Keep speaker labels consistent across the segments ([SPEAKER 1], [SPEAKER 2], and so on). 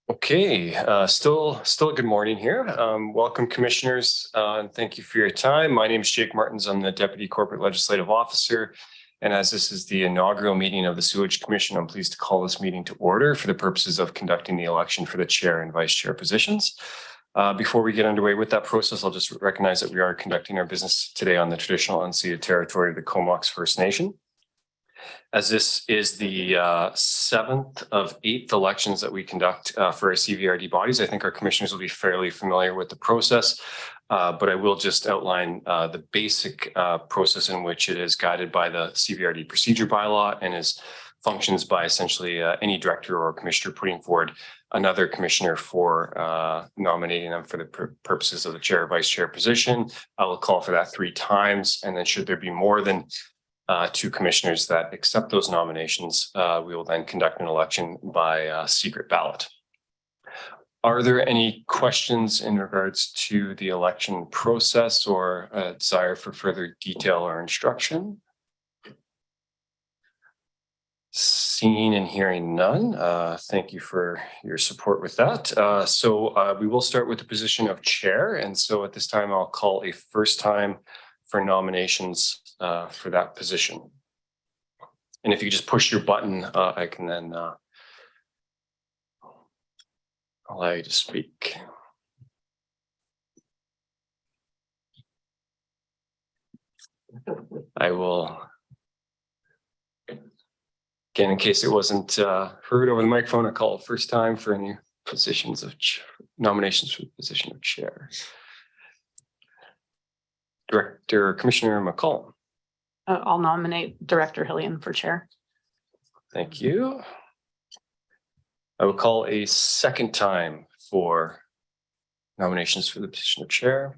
[SPEAKER 1] Okay, still a good morning here. Welcome, commissioners, and thank you for your time. My name is Jake Martins. I'm the Deputy Corporate Legislative Officer. And as this is the inaugural meeting of the Sewage Commission, I'm pleased to call this meeting to order for the purposes of conducting the election for the chair and vice chair positions. Before we get underway with that process, I'll just recognize that we are conducting our business today on the traditional unceded territory of the Comox First Nation. As this is the 7th of 8 elections that we conduct for our CVRD bodies, I think our commissioners will be fairly familiar with the process, but I will just outline the basic process in which it is guided by the CVRD procedure bylaw and is functions by essentially any director or commissioner putting forward another commissioner for nominating them for the purposes of the chair or vice chair position. I will call for that 3 times, and then should there be more than 2 commissioners that accept those nominations, we will then conduct an election by secret ballot. Are there any questions in regards to the election process or a desire for further detail or instruction? Seeing and hearing none, thank you for your support with that. So we will start with the position of chair. And so at this time, I'll call a first time for nominations for that position. And if you just push your button, I can then allow you to speak. I will, again, in case it wasn't heard over the microphone, I call it first time for any positions of nominations for the position of chair. Director Commissioner McCollum.
[SPEAKER 2] I'll nominate Director Hillian for chair.
[SPEAKER 1] Thank you. I will call a second time for nominations for the position of chair.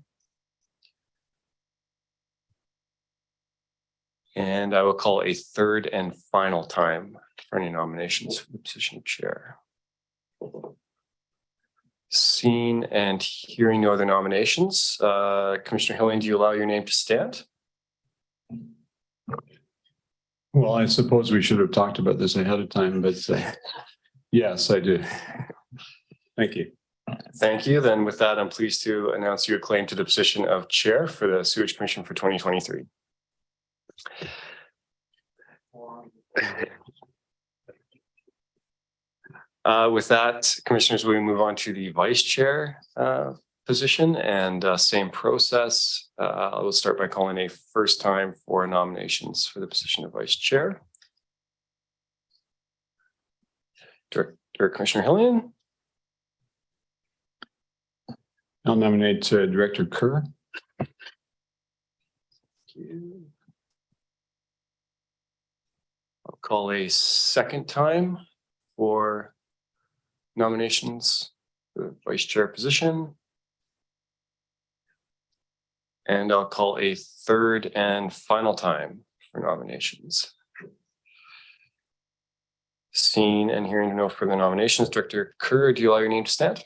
[SPEAKER 1] And I will call a third and final time for any nominations for the position of chair. Seeing and hearing no other nominations, Commissioner Hillian, do you allow your name to stand?
[SPEAKER 3] Well, I suppose we should have talked about this ahead of time, but yes, I do. Thank you.
[SPEAKER 1] Thank you. Then with that, I'm pleased to announce you acclaimed to the position of chair for the Sewage Commission for 2023. With that, commissioners, we move on to the vice chair position, and same process. I will start by calling a first time for nominations for the position of vice chair. Director Commissioner Hillian.
[SPEAKER 3] I'll nominate Director Kerr.
[SPEAKER 1] Thank you. I'll call a second time for nominations for the vice chair position. And I'll call a third and final time for nominations. Seeing and hearing no further nominations, Director Kerr, do you allow your name to stand?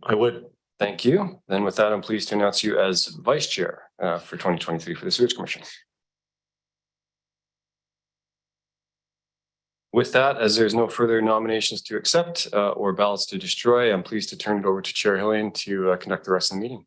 [SPEAKER 3] I would.
[SPEAKER 1] Thank you. Then with that, I'm pleased to announce you as vice chair for 2023 for the Sewage Commission. With that, as there's no further nominations to accept or ballots to destroy, I'm pleased to turn it over to Chair Hillian to conduct the rest of the meeting.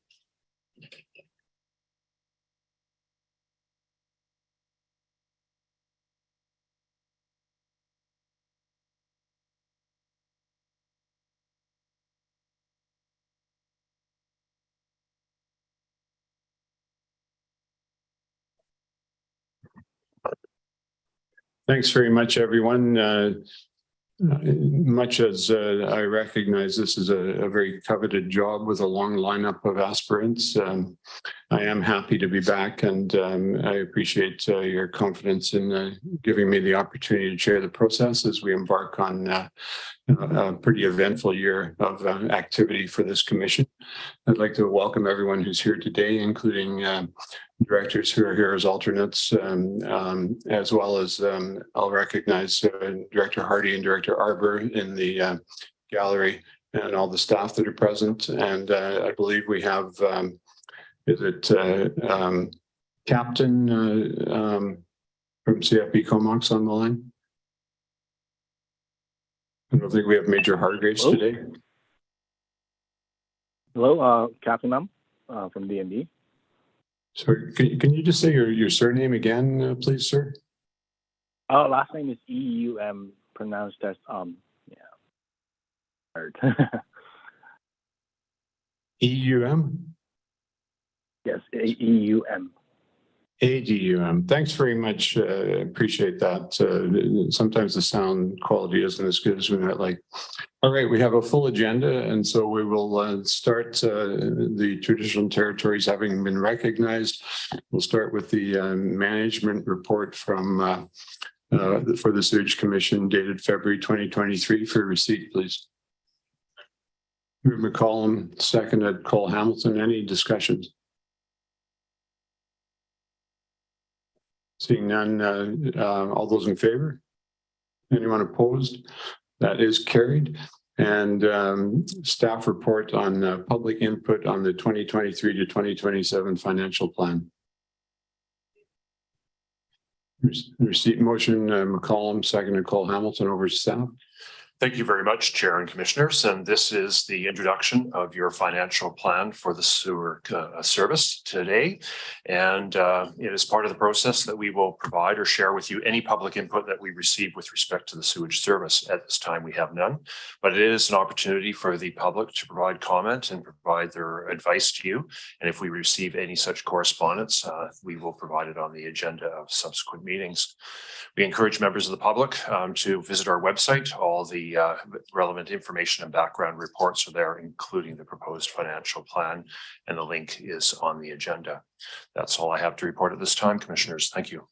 [SPEAKER 3] Thanks very much, everyone. Much as I recognize this is a very coveted job with a long lineup of aspirants, I am happy to be back, and I appreciate your confidence in giving me the opportunity to chair the process as we embark on a pretty eventful year of activity for this commission. I'd like to welcome everyone who's here today, including directors who are here as alternates, as well as I'll recognize Director Hardy and Director Arbor in the gallery and all the staff that are present. And I believe we have, is it Captain from CFB Comox on the line? I don't think we have Major Hargraves
[SPEAKER 4] Hello?
[SPEAKER 3] today.
[SPEAKER 4] Hello, Captain Ma'am, from DND.
[SPEAKER 3] So can you just say your surname again, please, sir?
[SPEAKER 4] Last name is EUM, pronounced as yeah. Hard.
[SPEAKER 3] EUM?
[SPEAKER 4] Yes, EUM.
[SPEAKER 3] ADUM. Thanks very much. Appreciate that. Sometimes the sound quality isn't as good as we might like. All right, we have a full agenda, and so we will start the traditional territories having been recognized. We'll start with the management report from for the Sewage Commission dated February 2023 for receipt, please. Move McCollum, seconded Cole Hamilton. Any discussions? Seeing none, all those in favor? Anyone opposed? That is carried. And staff report on public input on the 2023 to 2027 financial plan. Receipt motion, McCollum, seconded Cole Hamilton. Over to staff.
[SPEAKER 5] Thank you very much, Chair and Commissioners. And this is the introduction of your financial plan for the sewer service today. And it is part of the process that we will provide or share with you any public input that we receive with respect to the sewage service. At this time, we have none, but it is an opportunity for the public to provide comment and provide their advice to you. And if we receive any such correspondence, we will provide it on the agenda of subsequent meetings. We encourage members of the public to visit our website. All the relevant information and background reports are there, including the proposed financial plan, and the link is on the agenda. That's all I have to report at this time, Commissioners. Thank you.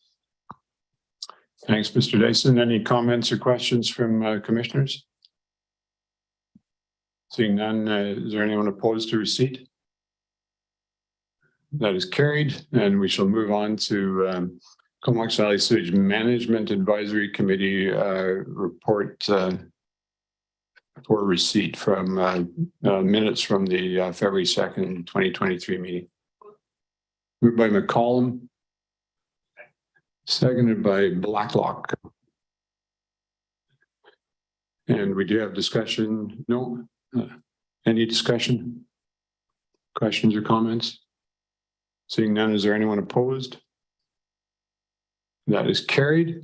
[SPEAKER 3] Thanks, Mr. Dyson. Any comments or questions from commissioners? Seeing none, is there anyone opposed to receipt? That is carried, and we shall move on to Comox Valley Sewage Management Advisory Committee report for receipt from minutes from the February 2nd, 2023 meeting. Moved by McCollum, seconded by Blacklock. And we do have discussion. No? Any discussion? Questions or comments? Seeing none, is there anyone opposed? That is carried.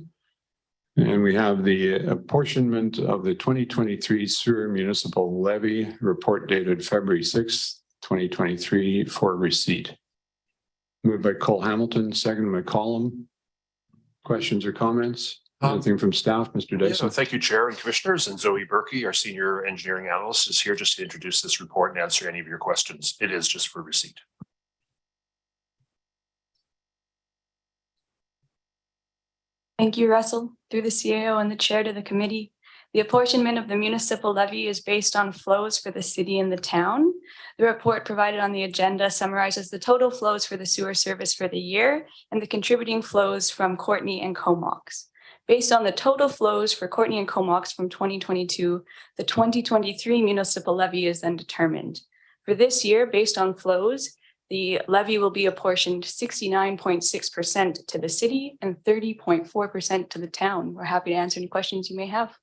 [SPEAKER 3] And we have the apportionment of the 2023 sewer municipal levy report dated February 6th, 2023 for receipt. Moved by Cole Hamilton, second by McCollum. Questions or comments? Anything from staff, Mr. Dyson?
[SPEAKER 5] Yeah, thank you, Chair and Commissioners. And Zoe Berkey, our Senior Engineering Analyst, is here just to introduce this report and answer any of your questions. It is just for receipt.
[SPEAKER 6] Thank you, Russell. Through the CAO and the chair to the committee, the apportionment of the municipal levy is based on flows for the city and the town. The report provided on the agenda summarizes the total flows for the sewer service for the year and the contributing flows from Courtenay and Comox. Based on the total flows for Courtenay and Comox from 2022, the 2023 municipal levy is then determined. For this year, based on flows, the levy will be apportioned 69.6% to the city and 30.4% to the town. We're happy to answer any questions you may have.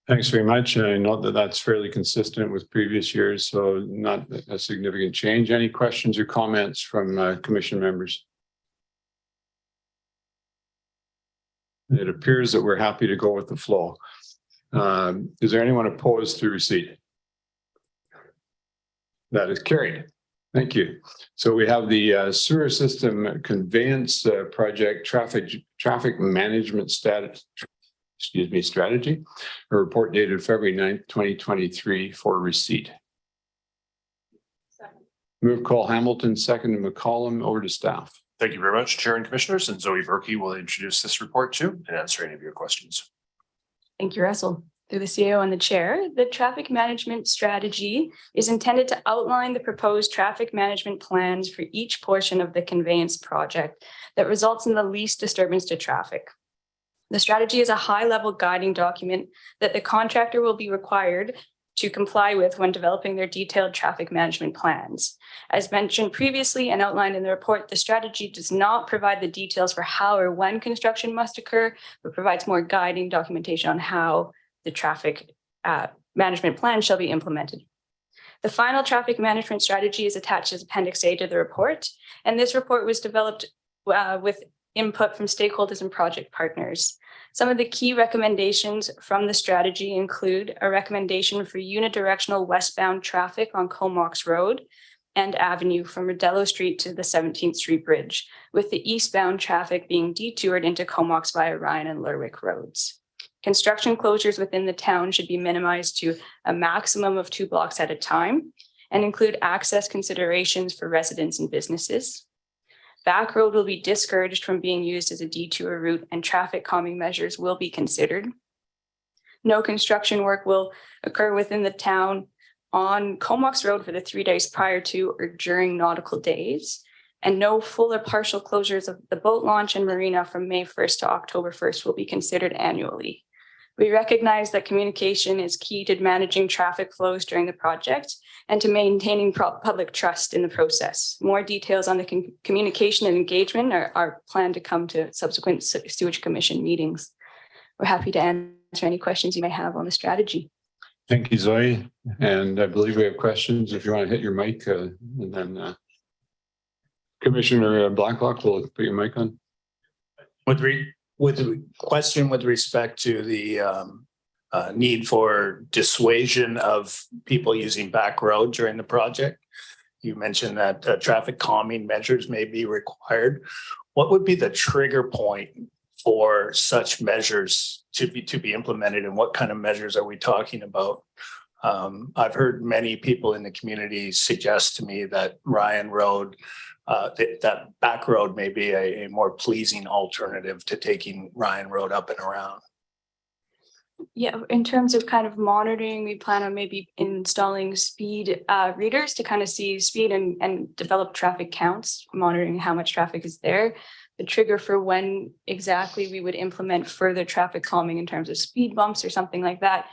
[SPEAKER 3] Thanks very much. I know that that's fairly consistent with previous years, so not a significant change. Any questions or comments from commission members? It appears that we're happy to go with the flow. Is there anyone opposed to receipt? That is carried. Thank you. So we have the sewer system conveyance project traffic management strategy, a report dated February 9th, 2023 for receipt. Move Cole Hamilton, second to McCollum. Over to staff.
[SPEAKER 5] Thank you very much, Chair and Commissioners. And Zoe Berkey will introduce this report too and answer any of your questions.
[SPEAKER 6] Thank you, Russell. Through the CAO and the chair, the traffic management strategy is intended to outline the proposed traffic management plans for each portion of the conveyance project that results in the least disturbance to traffic. The strategy is a high-level guiding document that the contractor will be required to comply with when developing their detailed traffic management plans. As mentioned previously and outlined in the report, the strategy does not provide the details for how or when construction must occur, but provides more guiding documentation on how the traffic management plan shall be implemented. The final traffic management strategy is attached as Appendix A to the report, and this report was developed with input from stakeholders and project partners. Some of the key recommendations from the strategy include a recommendation for unidirectional westbound traffic on Comox Road and Avenue from Rodello Street to the 17th Street Bridge, with the eastbound traffic being detoured into Comox via Ryan and Lerwick roads. Construction closures within the town should be minimized to a maximum of 2 blocks at a time and include access considerations for residents and businesses. Back road will be discouraged from being used as a detour route and traffic calming measures will be considered. No construction work will occur within the town on Comox Road for the 3 days prior to or during nautical days, and no full or partial closures of the boat launch and marina from May 1st to October 1st will be considered annually. We recognize that communication is key to managing traffic flows during the project and to maintaining public trust in the process. More details on the communication and engagement are planned to come to subsequent Sewage Commission meetings. We're happy to answer any questions you may have on the strategy.
[SPEAKER 3] Thank you, Zoe. And I believe we have questions. If you want to hit your mic, and then Commissioner Blacklock will put your mic on.
[SPEAKER 7] With the question with respect to the need for dissuasion of people using back road during the project, you mentioned that traffic calming measures may be required. What would be the trigger point for such measures to be implemented, and what kind of measures are we talking about? I've heard many people in the community suggest to me that Ryan Road, that back road may be a more pleasing alternative to taking Ryan Road up and around.
[SPEAKER 6] Yeah, in terms of kind of monitoring, we plan on maybe installing speed readers to kind of see speed and develop traffic counts, monitoring how much traffic is there. The trigger for when exactly we would implement further traffic calming in terms of speed bumps or something like that.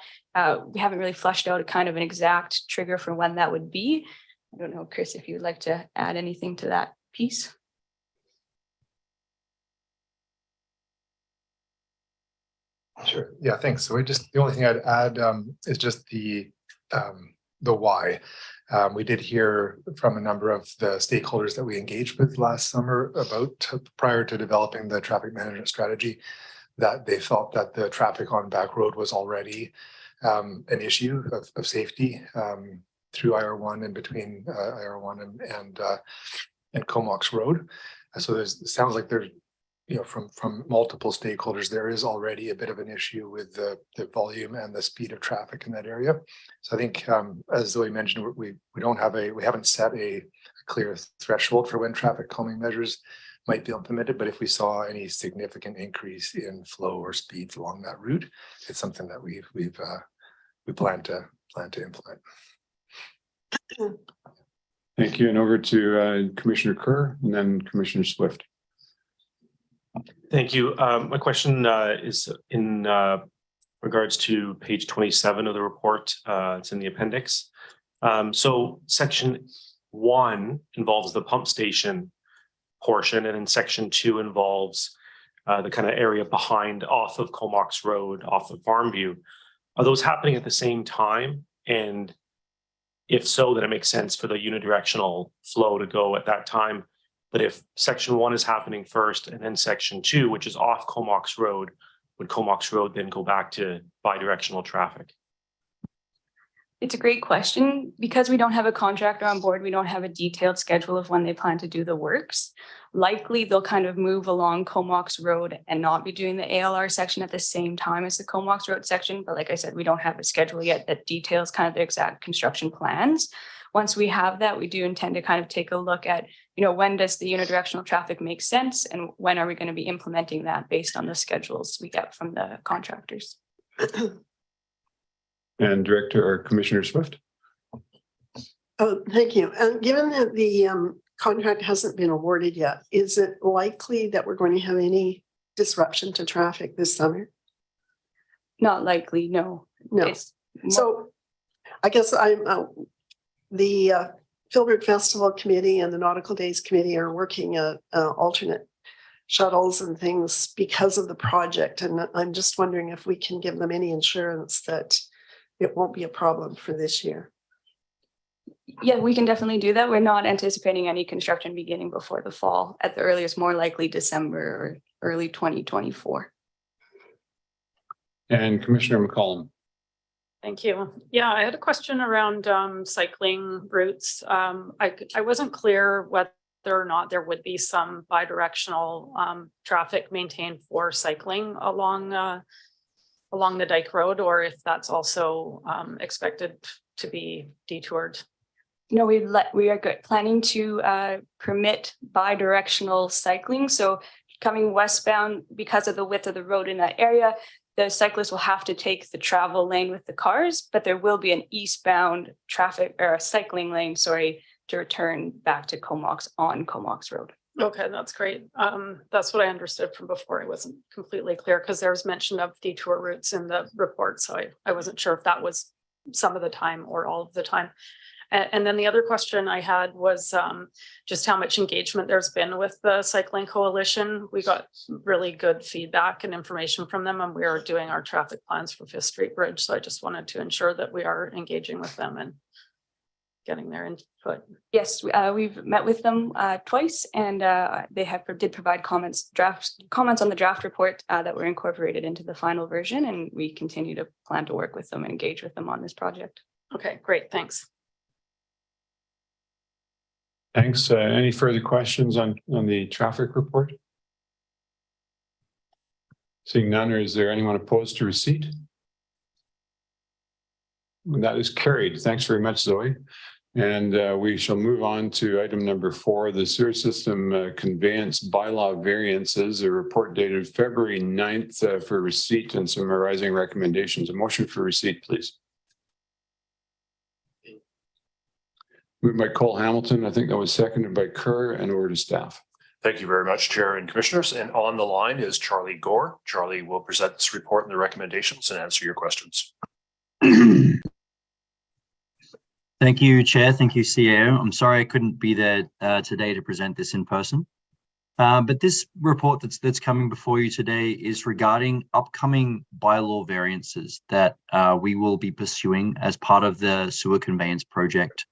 [SPEAKER 6] We haven't really fleshed out a kind of an exact trigger for when that would be. I don't know, Chris, if you'd like to add anything to that piece.
[SPEAKER 8] Sure. Yeah, thanks. So the only thing I'd add is just the why. We did hear from a number of the stakeholders that we engaged with last summer about prior to developing the traffic management strategy, that they felt that the traffic on back road was already an issue of safety through IR1 and between IR1 and Comox Road. So it sounds like there's, from multiple stakeholders, there is already a bit of an issue with the volume and the speed of traffic in that area. So I think, as Zoe mentioned, we haven't set a clear threshold for when traffic calming measures might be implemented. But if we saw any significant increase in flow or speeds along that route, it's something that we plan to implement.
[SPEAKER 3] Thank you. And over to Commissioner Kerr and then Commissioner Swift.
[SPEAKER 9] Thank you. My question is in regards to page 27 of the report. It's in the appendix. So section 1 involves the pump station portion, and then section 2 involves the kind of area behind off of Comox Road, off of Farmview. Are those happening at the same time? And if so, then it makes sense for the unidirectional flow to go at that time. But if section 1 is happening first and then section 2, which is off Comox Road, would Comox Road then go back to bidirectional traffic?
[SPEAKER 6] It's a great question. Because we don't have a contractor on board, we don't have a detailed schedule of when they plan to do the works. Likely they'll kind of move along Comox Road and not be doing the ALR section at the same time as the Comox Road section. But like I said, we don't have a schedule yet that details kind of the exact construction plans. Once we have that, we do intend to kind of take a look at, when does the unidirectional traffic make sense and when are we going to be implementing that based on the schedules we get from the contractors.
[SPEAKER 3] And Director or Commissioner Swift.
[SPEAKER 10] Oh, thank you. Given that the contract hasn't been awarded yet, is it likely that we're going to have any disruption to traffic this summer?
[SPEAKER 6] Not likely, no.
[SPEAKER 10] No. So I guess the Filbert Festival Committee and the Nautical Days Committee are working an alternate shuttles and things because of the project. And I'm just wondering if we can give them any insurance that it won't be a problem for this year.
[SPEAKER 6] Yeah, we can definitely do that. We're not anticipating any construction beginning before the fall, at the earliest, more likely December or early 2024.
[SPEAKER 3] And Commissioner McCollum.
[SPEAKER 2] Thank you. Yeah, I had a question around cycling routes. I wasn't clear whether or not there would be some bidirectional traffic maintained for cycling along the Dyke Road, or if that's also expected to be detoured.
[SPEAKER 6] No, we are planning to permit bi-directional cycling. So coming westbound, because of the width of the road in that area, the cyclists will have to take the travel lane with the cars, but there will be an eastbound traffic or a cycling lane, to return back to Comox on Comox Road.
[SPEAKER 2] Okay, that's great. That's what I understood from before. It wasn't completely clear because there was mention of detour routes in the report. So I wasn't sure if that was some of the time or all of the time. And then the other question I had was just how much engagement there's been with the Cycling Coalition. We got really good feedback and information from them, and we are doing our traffic plans for Fifth Street Bridge. So I just wanted to ensure that we are engaging with them and getting their input.
[SPEAKER 6] Yes, we've met with them twice, and they did provide comments on the draft report that were incorporated into the final version, and we continue to plan to work with them and engage with them on this project.
[SPEAKER 2] Okay, great, thanks.
[SPEAKER 3] Thanks. Any further questions on the traffic report? Seeing none, or is there anyone opposed to receipt? That is carried. Thanks very much, Zoe. And we shall move on to item number 4, the sewer system conveyance bylaw variances, a report dated February 9th for receipt and some arising recommendations. A motion for receipt, please. Moved by Cole Hamilton. I think that was seconded by Kerr, and over to staff.
[SPEAKER 5] Thank you very much, Chair and Commissioners. And on the line is Charlie Gore. Charlie will present this report and the recommendations and answer your questions.
[SPEAKER 11] Thank you, Chair. Thank you, CAO. I'm sorry I couldn't be there today to present this in person. But this report that's coming before you today is regarding upcoming bylaw variances that we will be pursuing as part of the sewer conveyance project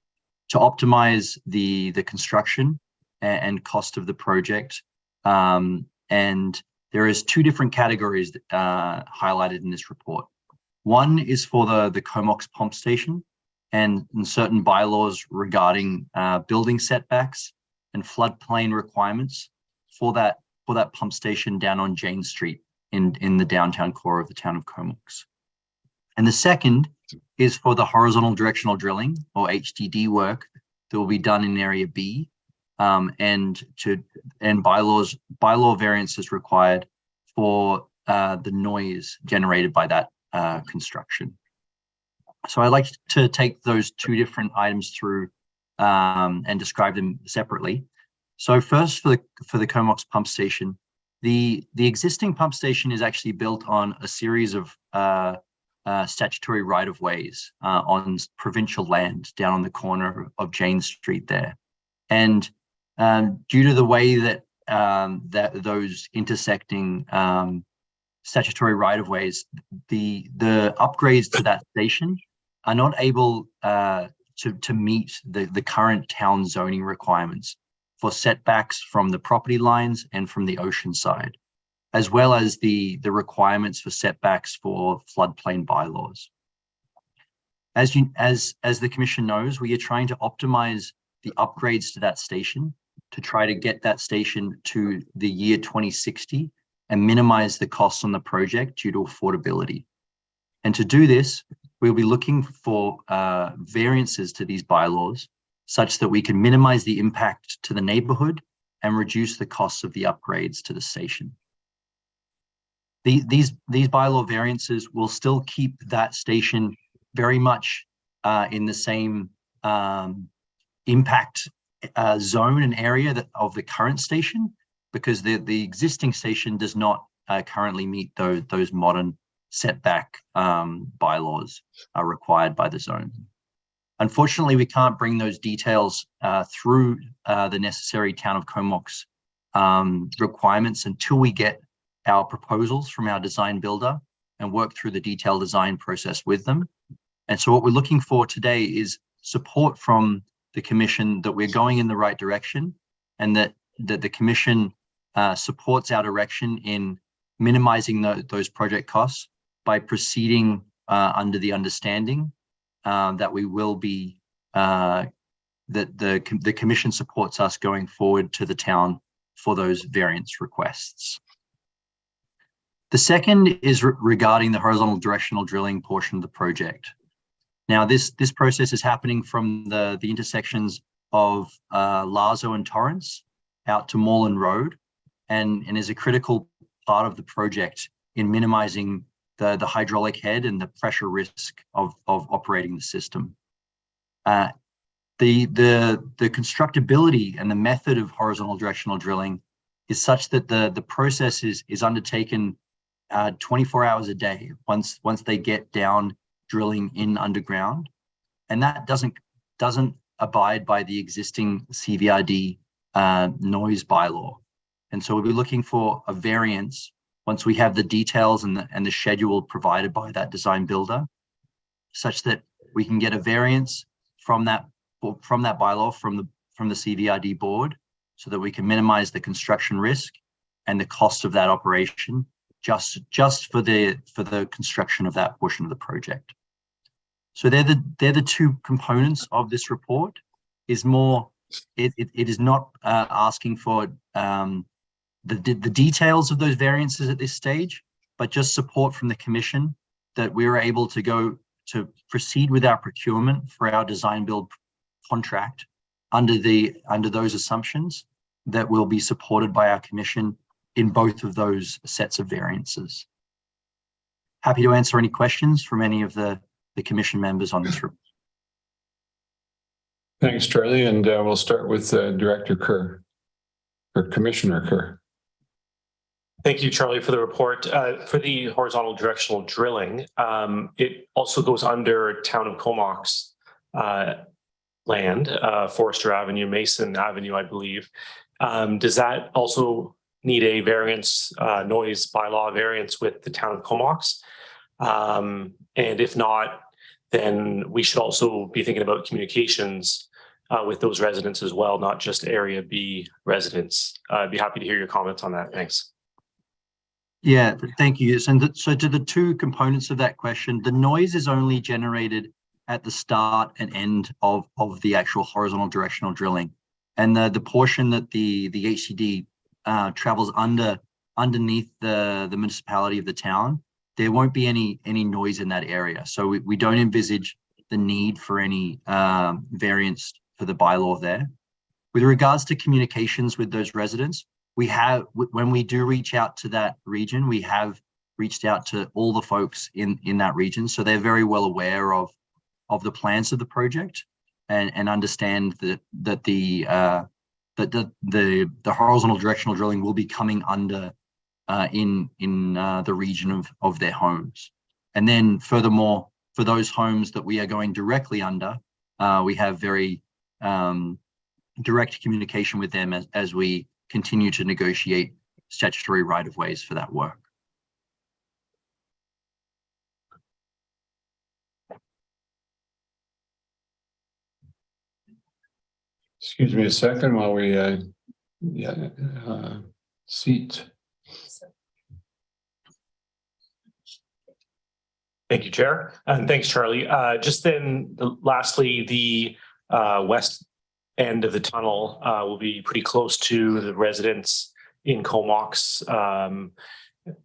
[SPEAKER 11] to optimize the construction and cost of the project. And there is 2 different categories highlighted in this report. One is for the Comox pump station and certain bylaws regarding building setbacks and floodplain requirements for that pump station down on Jane Street in the downtown core of the town of Comox. And the second is for the horizontal directional drilling, or HDD work, that will be done in Area B, and bylaw variances required for the noise generated by that construction. So I'd like to take those 2 different items through and describe them separately. So first, for the Comox pump station, the existing pump station is actually built on a series of statutory right-of-ways on provincial land down on the corner of Jane Street there. And due to the way that those intersecting statutory right-of-ways, the upgrades to that station are not able to meet the current town zoning requirements for setbacks from the property lines and from the ocean side, as well as the requirements for setbacks for floodplain bylaws. As the Commission knows, we are trying to optimize the upgrades to that station to try to get that station to the year 2060 and minimize the costs on the project due to affordability. And to do this, we'll be looking for variances to these bylaws such that we can minimize the impact to the neighborhood and reduce the costs of the upgrades to the station. These bylaw variances will still keep that station very much in the same impact zone and area of the current station, because the existing station does not currently meet those modern setback bylaws are required by the zone. Unfortunately, we can't bring those details through the necessary Town of Comox requirements until we get our proposals from our design builder and work through the detailed design process with them. And so what we're looking for today is support from the commission that we're going in the right direction, and that the commission supports our direction in minimizing those project costs by proceeding under the understanding that we will be, that the commission supports us going forward to the town for those variance requests. The second is regarding the horizontal directional drilling portion of the project. Now, this process is happening from the intersections of Lazo and Torrance out to Moreland Road, and is a critical part of the project in minimizing the hydraulic head and the pressure risk of operating the system. The constructability and the method of horizontal directional drilling is such that the process is undertaken 24 hours a day once they get down drilling in underground, and that doesn't abide by the existing CVRD noise bylaw. And so we'll be looking for a variance once we have the details and the schedule provided by that design builder, such that we can get a variance from that bylaw from the CVRD board, so that we can minimize the construction risk and the cost of that operation just for the construction of that portion of the project. So they're the two components of this report. It is not asking for the details of those variances at this stage, but just support from the commission that we are able to go to proceed with our procurement for our design build contract under those assumptions that will be supported by our commission in both of those sets of variances. Happy to answer any questions from any of the commission members on this report.
[SPEAKER 3] Thanks, Charlie. And we'll start with Director Kerr, or Commissioner Kerr.
[SPEAKER 9] Thank you, Charlie, for the report. For the horizontal directional drilling, it also goes under Town of Comox land, Forester Avenue, Mason Avenue, I believe. Does that also need a variance, noise bylaw variance with the Town of Comox? And if not, then we should also be thinking about communications with those residents as well, not just Area B residents. I'd be happy to hear your comments on that. Thanks.
[SPEAKER 11] Yeah, thank you. And so to the two components of that question, the noise is only generated at the start and end of the actual horizontal directional drilling. And the portion that the HCD travels underneath the municipality of the town, there won't be any noise in that area. So we don't envisage the need for any variance for the bylaw there. With regards to communications with those residents, when we do reach out to that region, we have reached out to all the folks in that region. So they're very well aware of the plans of the project and understand that the horizontal directional drilling will be coming under in the region of their homes. And then furthermore, for those homes that we are going directly under, we have very direct communication with them as we continue to negotiate statutory right-of-ways for that work.
[SPEAKER 3] Excuse me a second while we seat.
[SPEAKER 9] Thank you, Chair. And thanks, Charlie. Just then, lastly, the west end of the tunnel will be pretty close to the residents in Comox,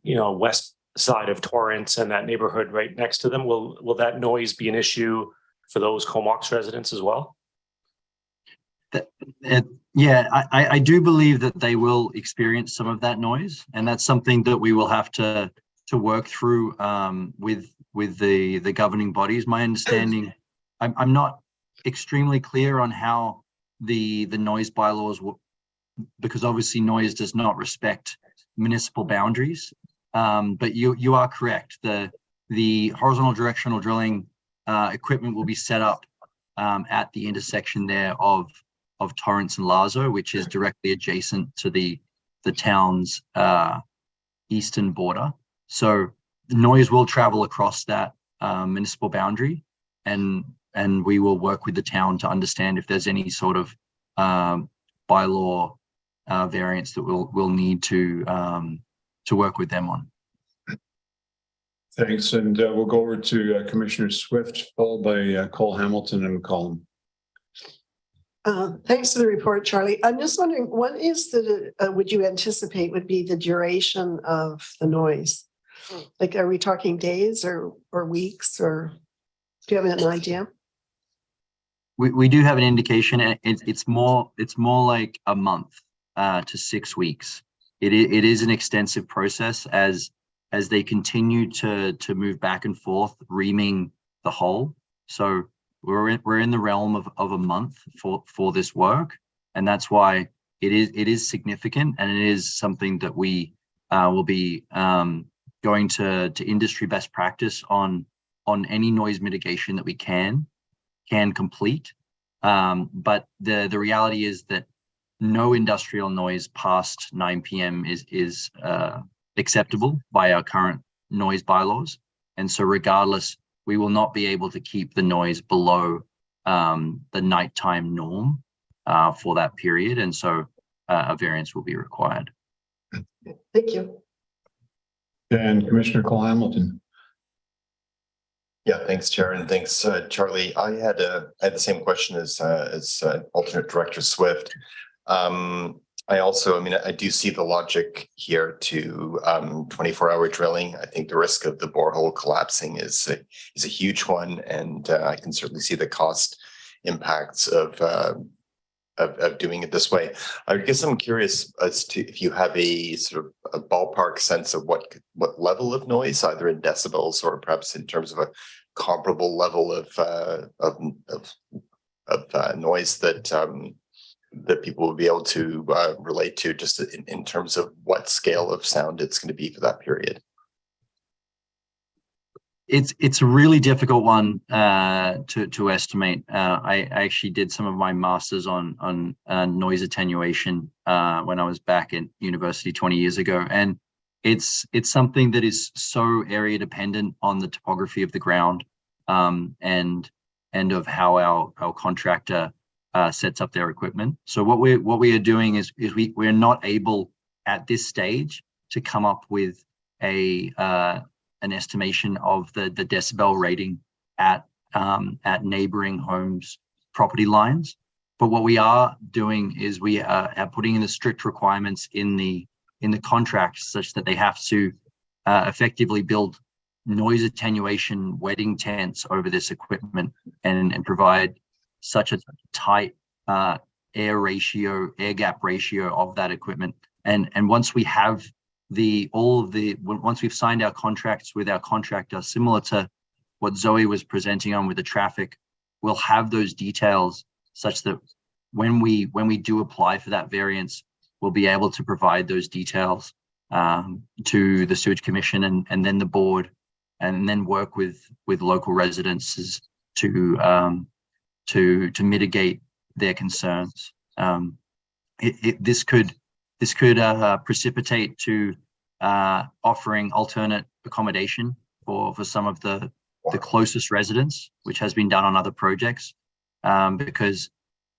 [SPEAKER 9] west side of Torrance and that neighborhood right next to them. Will that noise be an issue for those Comox residents as well?
[SPEAKER 11] Yeah, I do believe that they will experience some of that noise, and that's something that we will have to work through with the governing bodies. My understanding, I'm not extremely clear on how the noise bylaws will, because obviously noise does not respect municipal boundaries. But you are correct. The horizontal directional drilling equipment will be set up at the intersection there of Torrance and Lazo, which is directly adjacent to the the town's eastern border. So the noise will travel across that municipal boundary, and we will work with the town to understand if there's any sort of bylaw variance that we'll need to work with them on.
[SPEAKER 3] Thanks, and we'll go over to Commissioner Swift, followed by Cole Hamilton and McCollum.
[SPEAKER 10] Thanks for the report, Charlie. I'm just wondering, what is the, would you anticipate would be the duration of the noise? Like, are we talking days or weeks, or do you have an idea?
[SPEAKER 11] We do have an indication, and it's more like a month to 6 weeks. It is an extensive process as they continue to move back and forth, reaming the hole. So we're in the realm of a month for this work, and that's why it is significant, and it is something that we will be going to industry best practice on any noise mitigation that we can complete. But the reality is that no industrial noise past 9 p.m. is acceptable by our current noise bylaws, and so regardless, we will not be able to keep the noise below the nighttime norm for that period, and so a variance will be required.
[SPEAKER 10] Thank you.
[SPEAKER 3] And Commissioner Cole Hamilton.
[SPEAKER 12] Yeah, thanks, Chair, and thanks, Charlie. I had the same question as Alternate Director Swift. I do see the logic here to 24-hour drilling. I think the risk of the borehole collapsing is a huge one, and I can certainly see the cost impacts of doing it this way. I guess I'm curious as to if you have a sort of a ballpark sense of what level of noise, either in decibels or perhaps in terms of a comparable level of noise that people will be able to relate to, just in terms of what scale of sound it's going to be for that period.
[SPEAKER 11] It's a really difficult one to estimate. I actually did some of my masters on noise attenuation when I was back at university 20 years ago, and it's something that is so area dependent on the topography of the ground and of how our contractor sets up their equipment. So what we are doing is we're not able at this stage to come up with an estimation of the decibel rating at neighboring homes' property lines. But what we are doing is we are putting in the strict requirements in the contract such that they have to effectively build noise attenuation wedding tents over this equipment and provide such a tight air gap ratio of that equipment. And once we have once we've signed our contracts with our contractor, similar to what Zoe was presenting on with the traffic, we'll have those details such that when we do apply for that variance, we'll be able to provide those details to the Sewage Commission and then the board, and then work with local residents to mitigate their concerns. This could precipitate to offering alternate accommodation for some of the closest residents, which has been done on other projects, because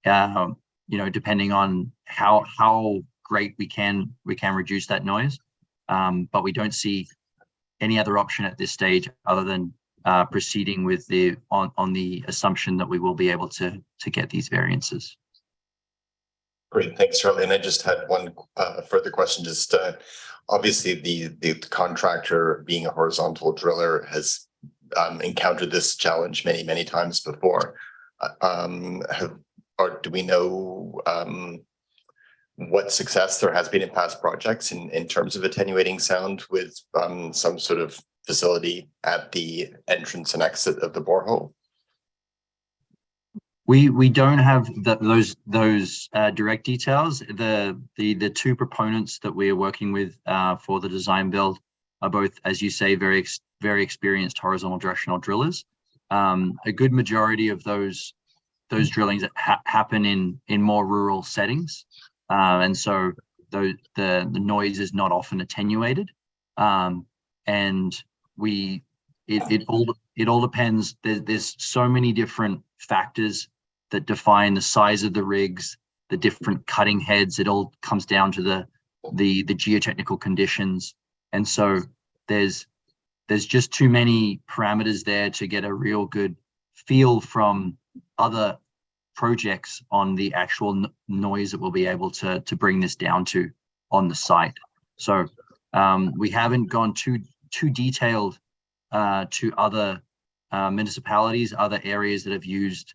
[SPEAKER 11] depending on how great we can reduce that noise, but we don't see any other option at this stage other than proceeding with on the assumption that we will be able to get these variances.
[SPEAKER 12] Great, thanks, Charlie. And I just had one further question. Just obviously, the contractor, being a horizontal driller, has encountered this challenge many times before. Do we know what success there has been in past projects in terms of attenuating sound with some sort of facility at the entrance and exit of the borehole?
[SPEAKER 11] We don't have those direct details. The two proponents that we are working with for the design build are both, as you say, very experienced horizontal directional drillers. A good majority of those drillings happen in more rural settings, and so the noise is not often attenuated. And it all depends. There's so many different factors that define the size of the rigs, the different cutting heads. It all comes down to the geotechnical conditions. And so there's just too many parameters there to get a real good feel from other projects on the actual noise that we'll be able to bring this down to on the site. So we haven't gone too detailed to other municipalities, other areas that have used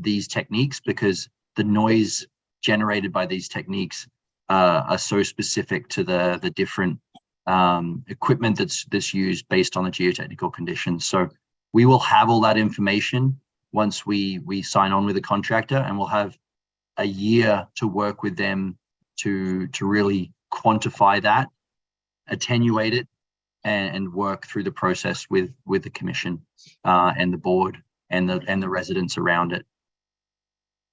[SPEAKER 11] these techniques, because the noise generated by these techniques are so specific to the different equipment that's used based on the geotechnical conditions. So we will have all that information once we sign on with a contractor, and we'll have a year to work with them to really quantify that, attenuate it, and work through the process with the commission and the board and the residents around it.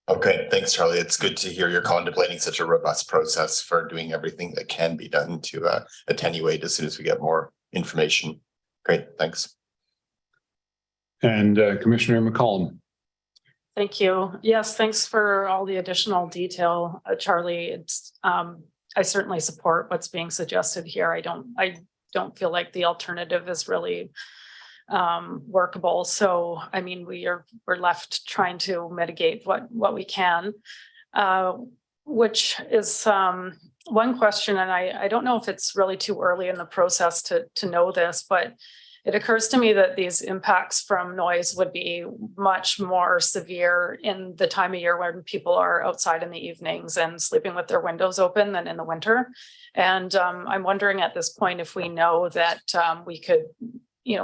[SPEAKER 12] Okay, thanks, Charlie. It's good to hear you're contemplating such a robust process for doing everything that can be done to attenuate as soon as we get more information. Great, thanks.
[SPEAKER 3] And Commissioner McCollum.
[SPEAKER 2] Thank you. Yes, thanks for all the additional detail, Charlie. It's I certainly support what's being suggested here. I don't feel like the alternative is really workable. So, I mean, we're left trying to mitigate what we can, which is one question. And I don't know if it's really too early in the process to know this, but it occurs to me that these impacts from noise would be much more severe in the time of year when people are outside in the evenings and sleeping with their windows open than in the winter. And I'm wondering at this point if we know that we could,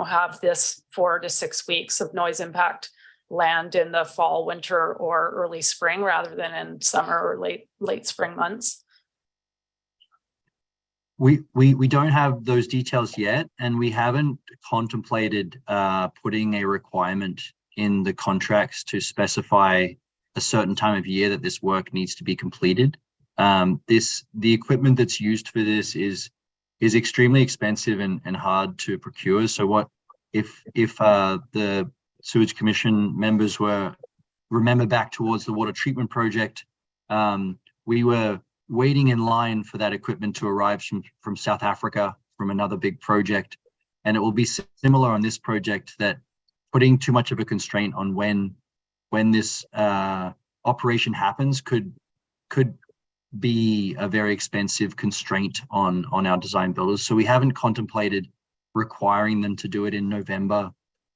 [SPEAKER 2] have this 4 to 6 weeks of noise impact land in the fall, winter, or early spring rather than in summer or late spring months.
[SPEAKER 11] We don't have those details yet, and we haven't contemplated putting a requirement in the contracts to specify a certain time of year that this work needs to be completed. The equipment that's used for this is extremely expensive and hard to procure. So what if the Sewage Commission members remember back towards the water treatment project, we were waiting in line for that equipment to arrive from South Africa from another big project. And it will be similar on this project, that putting too much of a constraint on when this operation happens could be a very expensive constraint on our design builders. So we haven't contemplated requiring them to do it in November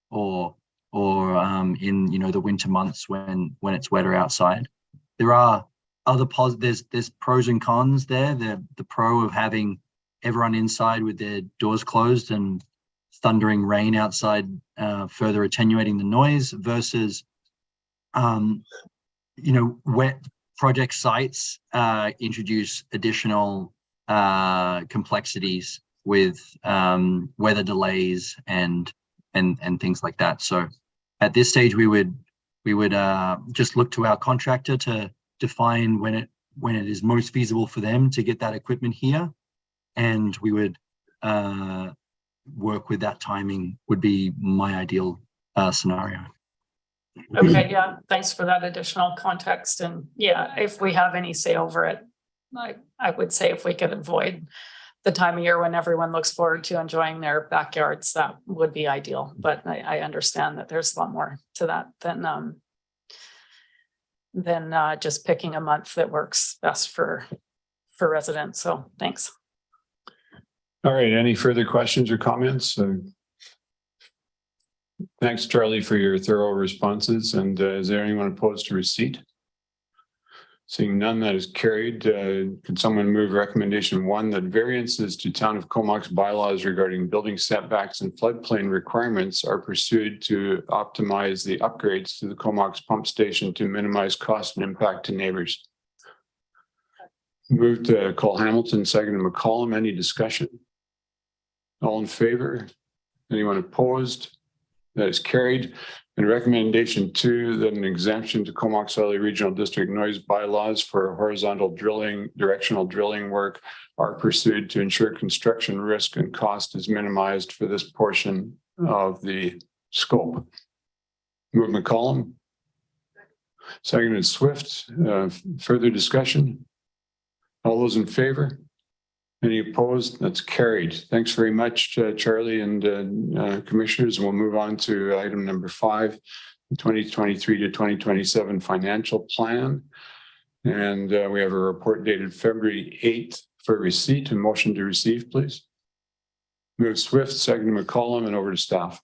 [SPEAKER 11] or in the winter months when it's wetter outside. There are other there's pros and cons there. The pro of having everyone inside with their doors closed and thundering rain outside, further attenuating the noise, versus wet project sites introduce additional complexities with weather delays and things like that. So at this stage, we would just look to our contractor to define when it is most feasible for them to get that equipment here, and we would work with that timing. Would be my ideal scenario.
[SPEAKER 2] Okay, yeah, thanks for that additional context. And yeah, if we have any say over it, I would say if we could avoid the time of year when everyone looks forward to enjoying their backyards, that would be ideal. But I understand that there's a lot more to that than just picking a month that works best for residents. So thanks.
[SPEAKER 3] All right, any further questions or comments? Thanks, Charlie, for your thorough responses. And is there anyone opposed to receipt? Seeing none, that is carried. Could someone move recommendation 1, that variances to Town of Comox bylaws regarding building setbacks and floodplain requirements are pursued to optimize the upgrades to the Comox pump station to minimize cost and impact to neighbors? Moved to Cole Hamilton, second to McCollum. Any discussion? All in favor? Anyone opposed? That is carried. And recommendation 2, that an exemption to Comox Valley Regional District noise bylaws for horizontal drilling, directional drilling work are pursued to ensure construction risk and cost is minimized for this portion of the scope. Move McCollum. Seconded Swift. Further discussion? All those in favor? Any opposed? That's carried. Thanks very much, Charlie and commissioners. We'll move on to item number 5, the 2023 to 2027 financial plan. And we have a report dated February 8th for receipt. And motion to receive, please. Move Swift, second McCollum, and over to staff.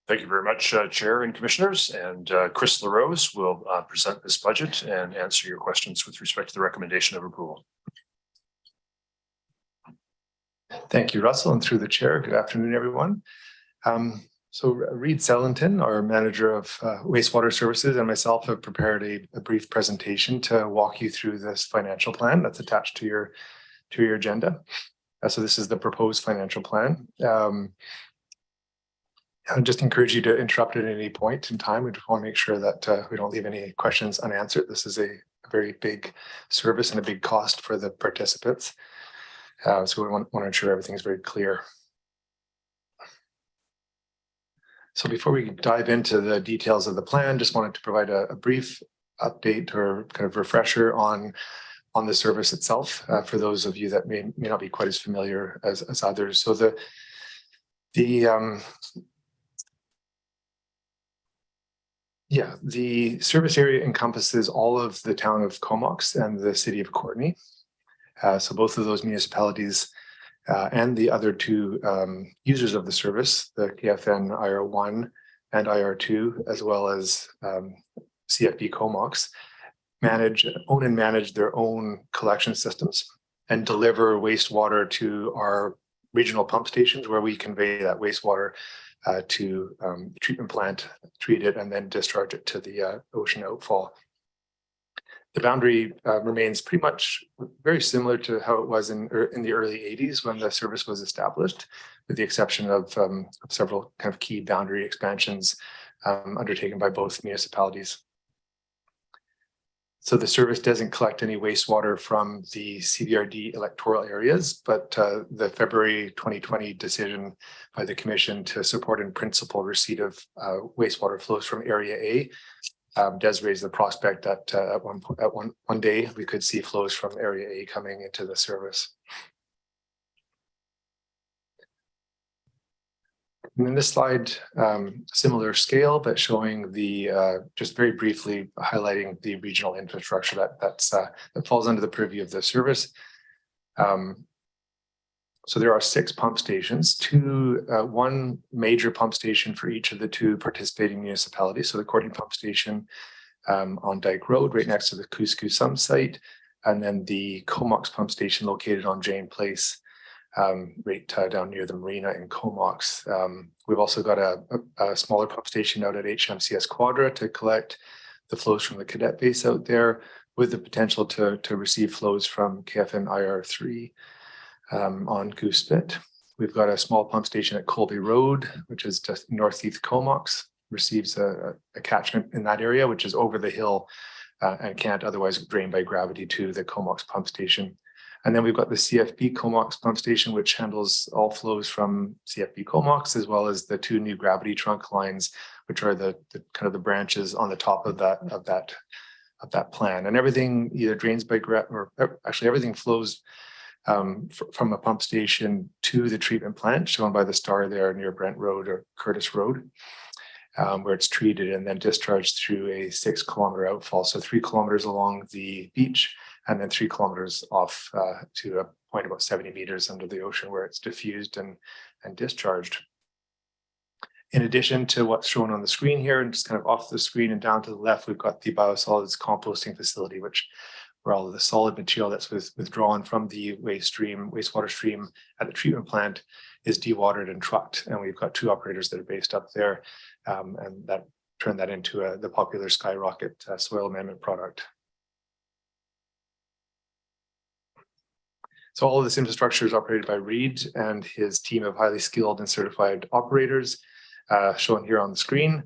[SPEAKER 5] Thank you very much, Chair and Commissioners. And Chris LaRose will present this budget and answer your questions with respect to the recommendation of approval.
[SPEAKER 8] Thank you, Russell, and through the chair. Good afternoon, everyone. So Reed Sellington, our manager of wastewater services, and myself have prepared a brief presentation to walk you through this financial plan that's attached to your agenda. So this is the proposed financial plan. I just encourage you to interrupt at any point in time. We just want to make sure that we don't leave any questions unanswered. This is a very big service and a big cost for the participants. So we want to ensure everything is very clear. So before we dive into the details of the plan, just wanted to provide a brief update or kind of refresher on the service itself for those of you that may not be quite as familiar as others. So the service area encompasses all of the town of Comox and the city of Courtenay. So both of those municipalities and the other two users of the service, the KFN IR1 and IR2, as well as CFB Comox, own and manage their own collection systems and deliver wastewater to our regional pump stations where we convey that wastewater to the treatment plant, treat it, and then discharge it to the ocean outfall. The boundary remains pretty much very similar to how it was in the early 80s when the service was established, with the exception of several kind of key boundary expansions undertaken by both municipalities. So the service doesn't collect any wastewater from the CBRD electoral areas, but the February 2020 decision by the Commission to support in principle receipt of wastewater flows from Area A does raise the prospect that at one day we could see flows from Area A coming into the service. And in this slide, similar scale, but showing the just very briefly highlighting the regional infrastructure that falls under the purview of the service. So there are 6 pump stations, one major pump station for each of the 2 participating municipalities. So the Courtenay pump station on Dyke Road, right next to the Couscous site, and then the Comox pump station located on Jane Place, right down near the marina in Comox. We've also got a smaller pump station out at HMCS Quadra to collect the flows from the cadet base out there, with the potential to receive flows from KFN IR3 on Goose Spit. We've got a small pump station at Colby Road, which is just northeast Comox, receives a catchment in that area, which is over the hill and can't otherwise drain by gravity to the Comox pump station. And then we've got the CFB Comox pump station, which handles all flows from CFB Comox, as well as the 2 new gravity trunk lines, which are the kind of the branches on the top of that plan. And everything either drains by or actually everything flows from a pump station to the treatment plant, shown by the star there near Brent Road or Curtis Road, where it's treated and then discharged through a 6-kilometer outfall. So 3 kilometers along the beach, and then 3 kilometers off to a point about 70 meters under the ocean, where it's diffused and discharged. In addition to what's shown on the screen here, and just kind of off the screen and down to the left, we've got the biosolids composting facility, where all of the solid material that's withdrawn from the wastewater stream at the treatment plant is dewatered and trucked. And we've got 2 operators that are based up there, and that turn that into the popular Skyrocket soil amendment product. So all of this infrastructure is operated by Reed and his team of highly skilled and certified operators, shown here on the screen.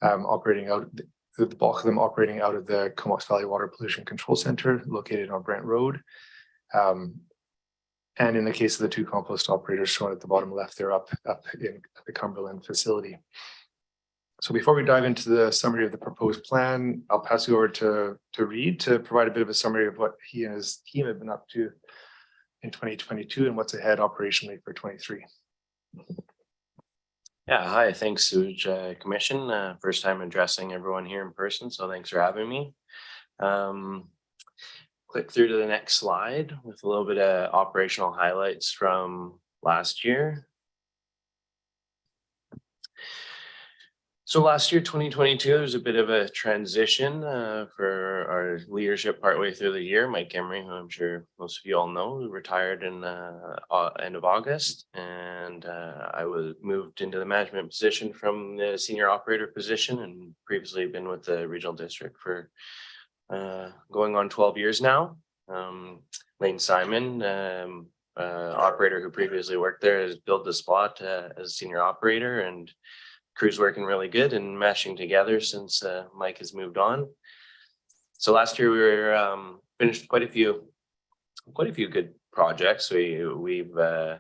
[SPEAKER 8] operating out, the bulk of them operating out of the Comox Valley Water Pollution Control Center located on Brent Road. And in the case of the 2 compost operators shown at the bottom left, they're up in the Cumberland facility. So before we dive into the summary of the proposed plan, I'll pass you over to Reid to provide a bit of a summary of what he and his team have been up to in 2022 and what's ahead operationally for 23.
[SPEAKER 13] Yeah, hi, thanks Sewage Commission. First time addressing everyone here in person, so thanks for having me. Click through to the next slide with a little bit of operational highlights from last year. So last year, 2022, there was a bit of a transition for our leadership partway through the year. Mike Emery, who I'm sure most of you all know, retired in end of August, and I was moved into the management position from the senior operator position, and previously been with the regional district for going on 12 years now. Lane Simon, operator who previously worked there, has built the spot as a senior operator, and crew's working really good and meshing together since Mike has moved on. So last year we were finished quite a few good projects. We've the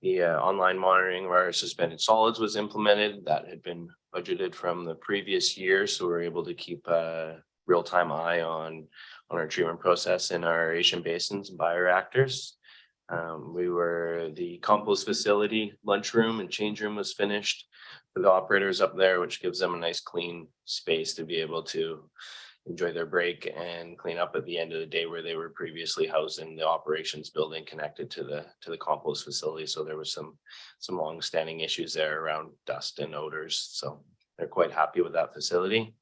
[SPEAKER 13] online monitoring of our suspended solids was implemented. That had been budgeted from the previous year, so we're able to keep a real-time eye on our treatment process in our Asian basins and bioreactors. The compost facility, lunchroom and change room was finished for the operators up there, which gives them a nice clean space to be able to enjoy their break and clean up at the end of the day where they were previously housed in the operations building connected to the compost facility. So there was some long-standing issues there around dust and odors. So they're quite happy with that facility.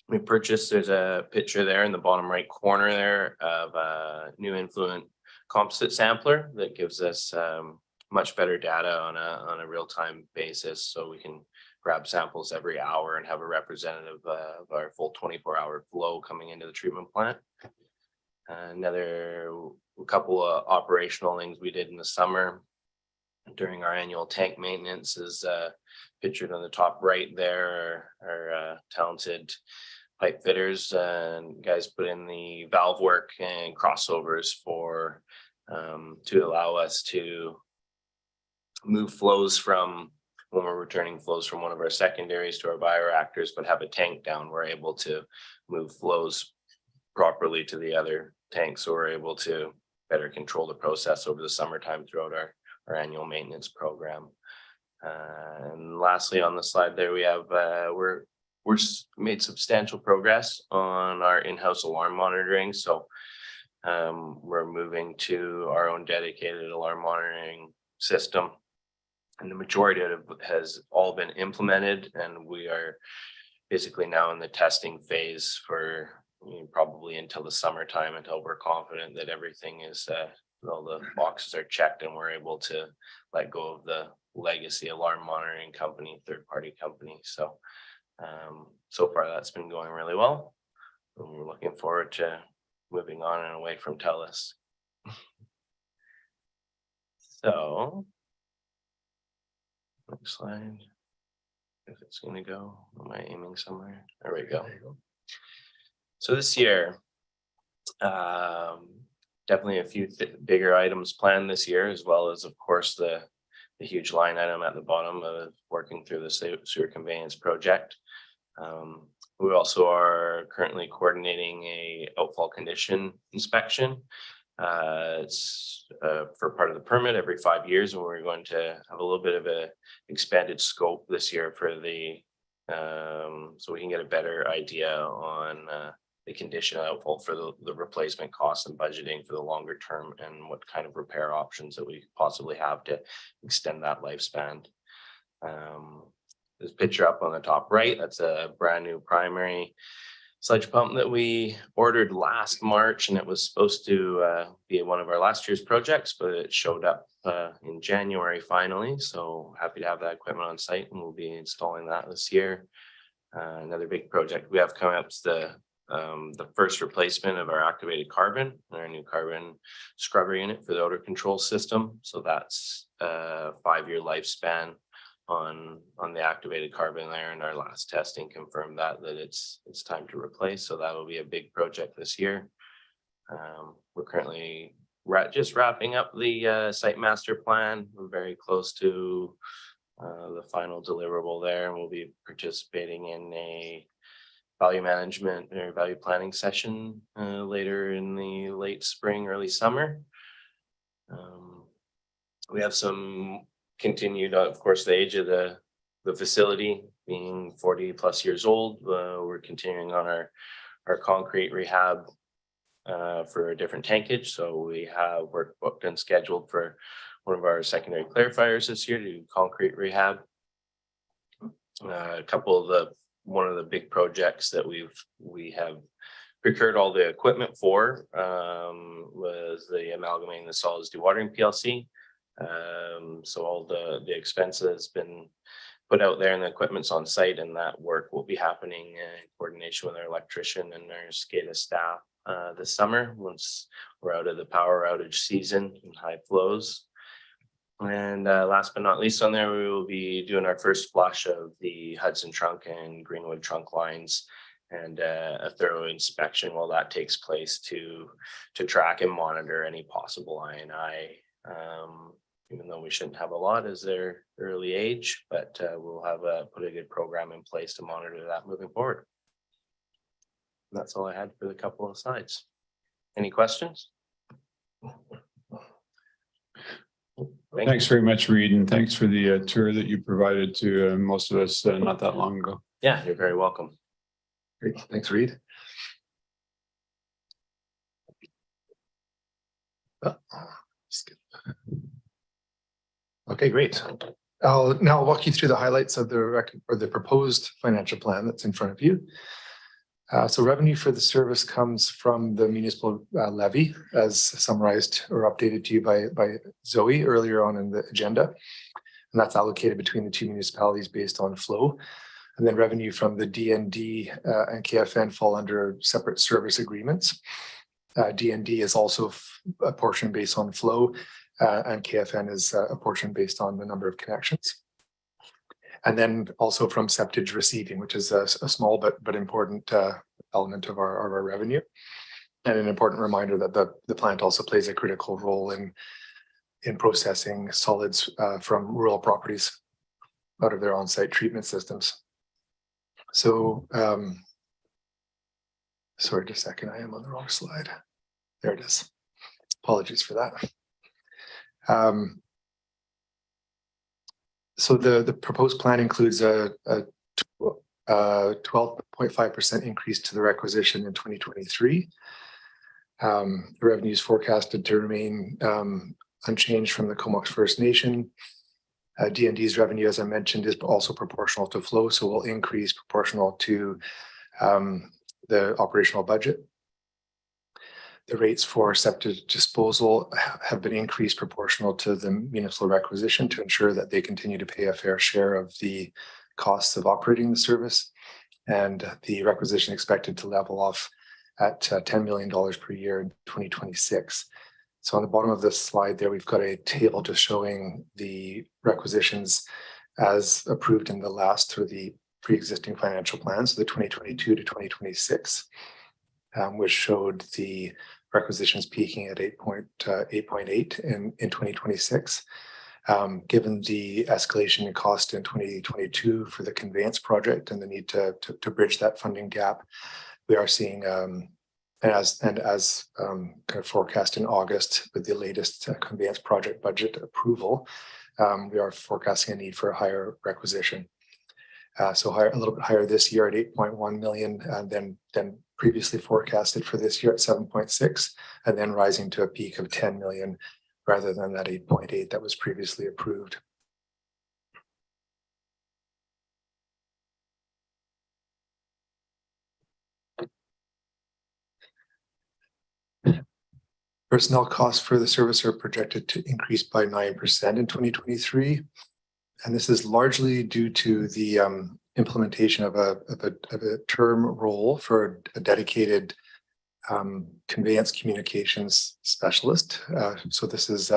[SPEAKER 13] We purchased, there's a picture there in the bottom right corner there of a new influent composite sampler that gives us much better data on a real-time basis, so we can grab samples every hour and have a representative of our full 24-hour flow coming into the treatment plant. Another couple of operational things we did in the summer during our annual tank maintenance is pictured on the top right there. Our talented pipe fitters and guys put in the valve work and crossovers for to allow us to move flows from when we're returning flows from one of our secondaries to our bioreactors, but have a tank down. We're able to move flows properly to the other tanks, so we're able to better control the process over the summertime throughout our annual maintenance program. And lastly, on the slide there, we have we're made substantial progress on our in-house alarm monitoring. So we're moving to our own dedicated alarm monitoring system, and the majority of it has all been implemented, and we are basically now in the testing phase for probably until the summertime, until we're confident that everything is all the boxes are checked and we're able to let go of the legacy alarm monitoring company, third-party company. So so far that's been going really well, and we're looking forward to moving on and away from TELUS. So next slide, if it's going to go. Am I aiming somewhere? There we go. So this year, definitely a few bigger items planned this year, as well as, of course, the huge line item at the bottom of working through the sewer conveyance project. We also are currently coordinating a outfall condition inspection. It's for part of the permit every 5 years, and we're going to have a little bit of a expanded scope this year for the so we can get a better idea on the condition of outfall for the replacement costs and budgeting for the longer term, and what kind of repair options that we possibly have to extend that lifespan. This picture up on the top right, that's a brand new primary sludge pump that we ordered last March, and it was supposed to be one of our last year's projects, but it showed up in January finally. So happy to have that equipment on site, and we'll be installing that this year. Another big project we have coming up is the first replacement of our activated carbon, our new carbon scrubber unit for the odor control system. So that's a 5-year lifespan on the activated carbon there, and our last testing confirmed that it's time to replace. So that will be a big project this year. We're currently just wrapping up the site master plan. We're very close to the final deliverable there, and we'll be participating in a value management or value planning session later in the late spring, early summer. We have some continued, of course, the age of the facility being 40+ years old. We're continuing on our concrete rehab for a different tankage. So we have work booked and scheduled for one of our secondary clarifiers this year to do concrete rehab. One of the big projects that we have procured all the equipment for was the amalgamating the solids dewatering PLC. So all the expenses has been put out there and the equipment's on site, and that work will be happening in coordination with our electrician and our SCADA staff this summer once we're out of the power outage season and high flows. And last but not least on there, we will be doing our first flush of the Hudson trunk and Greenwood trunk lines, and a thorough inspection while that takes place to track and monitor any possible I&I, even though we shouldn't have a lot as their early age, but we'll have put a good program in place to monitor that moving forward. And that's all I had for the couple of slides. Any questions?
[SPEAKER 3] Thanks very much, Reid, and thanks for the tour that you provided to most of us not that long ago.
[SPEAKER 13] Yeah, you're very welcome.
[SPEAKER 8] Great, thanks, Reid. Okay, great. I'll now walk you through the highlights of the proposed financial plan that's in front of you. So revenue for the service comes from the municipal levy, as summarized or updated to you by Zoe earlier on in the agenda. And that's allocated between the two municipalities based on flow. And then revenue from the DND and KFN fall under separate service agreements. DND is also a portion based on flow, and KFN is a portion based on the number of connections. And then also from septage receiving, which is a small but important element of our revenue. And an important reminder that the plant also plays a critical role in processing solids from rural properties out of their on-site treatment systems. So, sorry, just a second, I am on the wrong slide. There it is. Apologies for that. So the proposed plan includes a 12.5% increase to the requisition in 2023. The revenue is forecasted to remain unchanged from the Comox First Nation. DND's revenue, as I mentioned, is also proportional to flow, so will increase proportional to the operational budget. The rates for septic disposal have been increased proportional to the municipal requisition to ensure that they continue to pay a fair share of the costs of operating the service. And the requisition expected to level off at $10 million per year in 2026. So on the bottom of this slide there, we've got a table just showing the requisitions as approved in the last through the pre-existing financial plans, so the 2022 to 2026. Which showed the requisitions peaking at 8.8 in 2026. Given the escalation in cost in 2022 for the conveyance project and the need to bridge that funding gap, we are seeing, as kind of forecast in August with the latest conveyance project budget approval, we are forecasting a need for a higher requisition. So higher, a little bit higher this year at 8.1 million than previously forecasted for this year at 7.6, and then rising to a peak of 10 million rather than that 8.8 that was previously approved. Personnel costs for the service are projected to increase by 9% in 2023. And this is largely due to the implementation of a term role for a dedicated conveyance communications specialist. So this is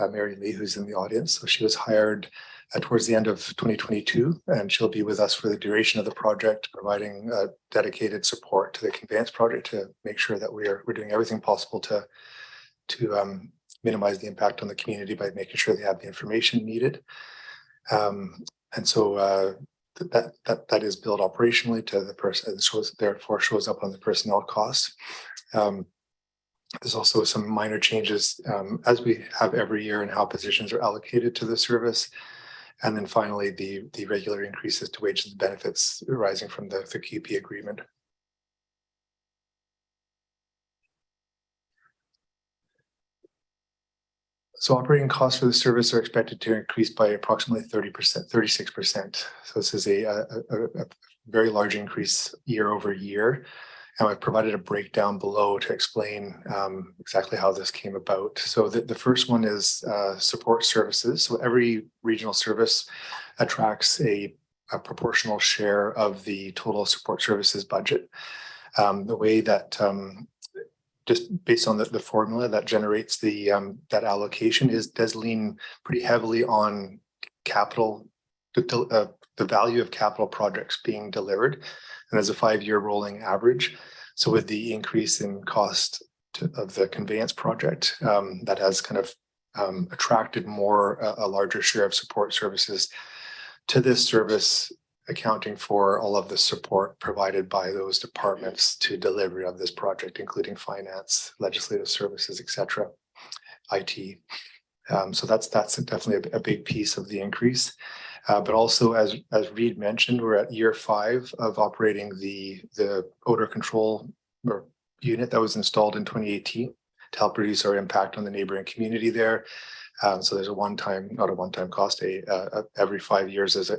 [SPEAKER 8] Mary Lee, who's in the audience. So she was hired towards the end of 2022, and she'll be with us for the duration of the project, providing dedicated support to the conveyance project to make sure that we're doing everything possible to minimize the impact on the community by making sure they have the information needed. And so that is billed operationally to the person, and therefore shows up on the personnel costs. There's also some minor changes as we have every year in how positions are allocated to the service. And then finally, the regular increases to wages and benefits arising from the QP agreement. So operating costs for the service are expected to increase by approximately 30%, 36%. So this is a very large increase year over year. And I've provided a breakdown below to explain exactly how this came about. So the first one is support services. So every regional service attracts a proportional share of the total support services budget. The way that just based on the formula that generates the that allocation does lean pretty heavily on capital, the value of capital projects being delivered, and as a 5-year rolling average. So with the increase in cost of the conveyance project, that has kind of attracted a larger share of support services to this service, accounting for all of the support provided by those departments to delivery of this project, including finance, legislative services, etc., IT. So that's definitely a big piece of the increase. But also, as Reid mentioned, we're at year 5 of operating the odor control unit that was installed in 2018 to help reduce our impact on the neighboring community there. So there's not a one-time cost. Every 5 years, there's a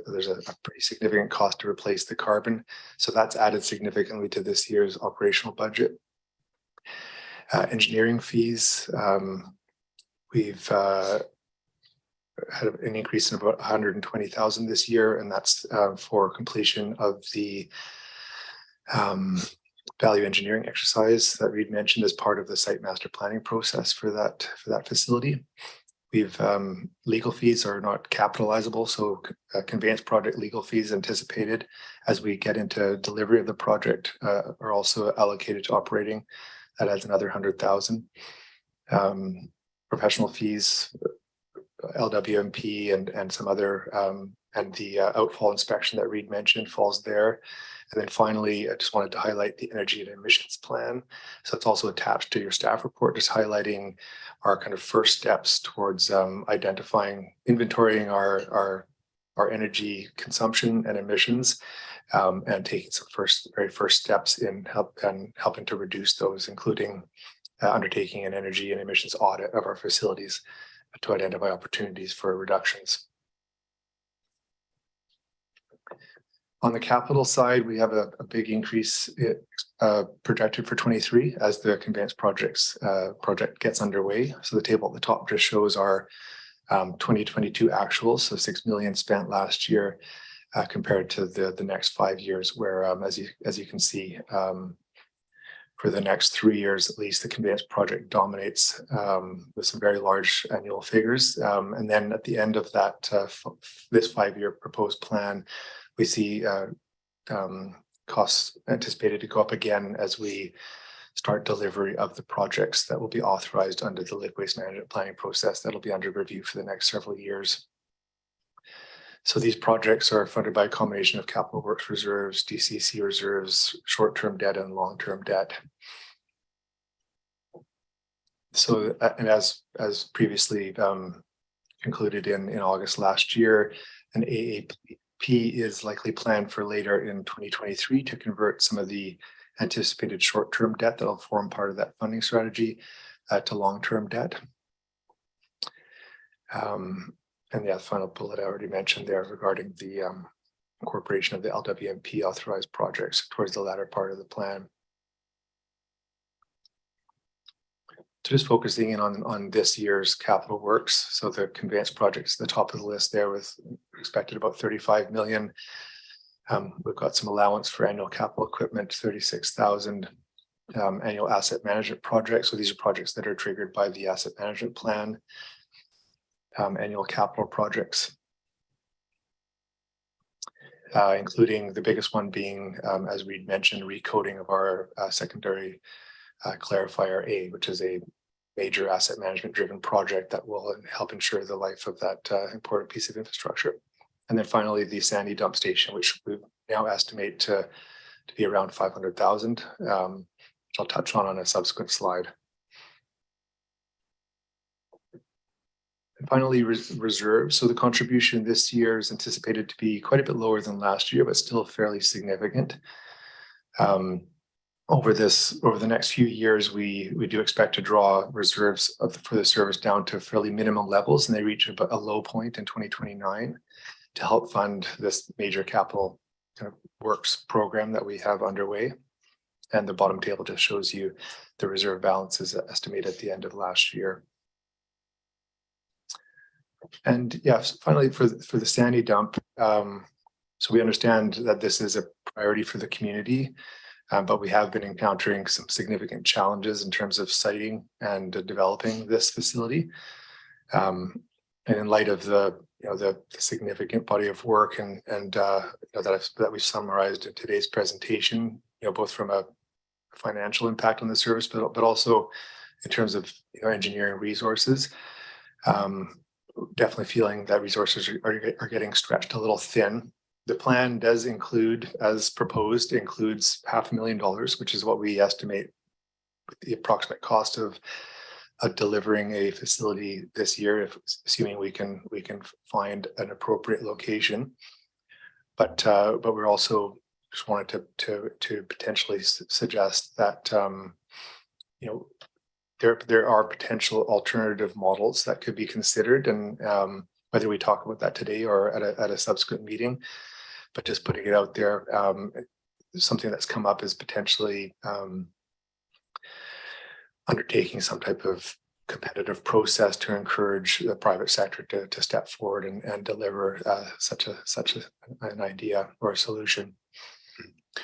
[SPEAKER 8] pretty significant cost to replace the carbon. So that's added significantly to this year's operational budget. Engineering fees, we've had an increase in about 120,000 this year, and that's for completion of the value engineering exercise that Reid mentioned as part of the site master planning process for that facility. We've legal fees are not capitalizable, so conveyance project legal fees anticipated as we get into delivery of the project are also allocated to operating. That adds another 100,000. Professional fees, LWMP and some other, and the outfall inspection that Reid mentioned falls there. And then finally, I just wanted to highlight the energy and emissions plan. So it's also attached to your staff report, just highlighting our kind of first steps towards identifying, inventorying our energy consumption and emissions, and taking some very first steps in helping to reduce those, including undertaking an energy and emissions audit of our facilities to identify opportunities for reductions. On the capital side, we have a big increase projected for 23 as the conveyance project gets underway. So the table at the top just shows our 2022 actuals, so 6 million spent last year compared to the next 5 years, where as you can see, for the next 3 years at least, the conveyance project dominates with some very large annual figures. And then at the end of that, this 5-year proposed plan, we see costs anticipated to go up again as we start delivery of the projects that will be authorized under the liquid waste management planning process that'll be under review for the next several years. So these projects are funded by a combination of capital works reserves, DCC reserves, short-term debt and long-term debt. So, and as previously concluded in August last year, an AAP is likely planned for later in 2023 to convert some of the anticipated short-term debt that'll form part of that funding strategy to long-term debt. And the final bullet I already mentioned there regarding the incorporation of the LWMP authorized projects towards the latter part of the plan. So just focusing in on this year's capital works. So the conveyance projects at the top of the list there with expected about 35 million. We've got some allowance for annual capital equipment, 36,000. Annual asset management projects. So these are projects that are triggered by the asset management plan. Annual capital projects, including the biggest one being, as we mentioned, recoding of our secondary clarifier A, which is a major asset management driven project that will help ensure the life of that important piece of infrastructure. And then finally, the sandy dump station, which we now estimate to be around 500,000, which I'll touch on a subsequent slide. And finally, reserves. So the contribution this year is anticipated to be quite a bit lower than last year, but still fairly significant. Over the next few years, we do expect to draw reserves for the service down to fairly minimum levels, and they reach a low point in 2029 to help fund this major capital kind of works program that we have underway. And the bottom table just shows you the reserve balance is estimated at the end of last year. And yeah, finally for the sandy dump, so we understand that this is a priority for the community, but we have been encountering some significant challenges in terms of siting and developing this facility. And in light of the significant body of work that we've summarized in today's presentation, both from a financial impact on the service, but also in terms of engineering resources. Definitely feeling that resources are getting stretched a little thin. The plan does include, as proposed, includes $500,000, which is what we estimate the approximate cost of delivering a facility this year, assuming we can find an appropriate location. But we're also just wanted to potentially suggest that there are potential alternative models that could be considered, and whether we talk about that today or at a subsequent meeting, but just putting it out there, something that's come up is potentially undertaking some type of competitive process to encourage the private sector to step forward and deliver such an idea or a solution.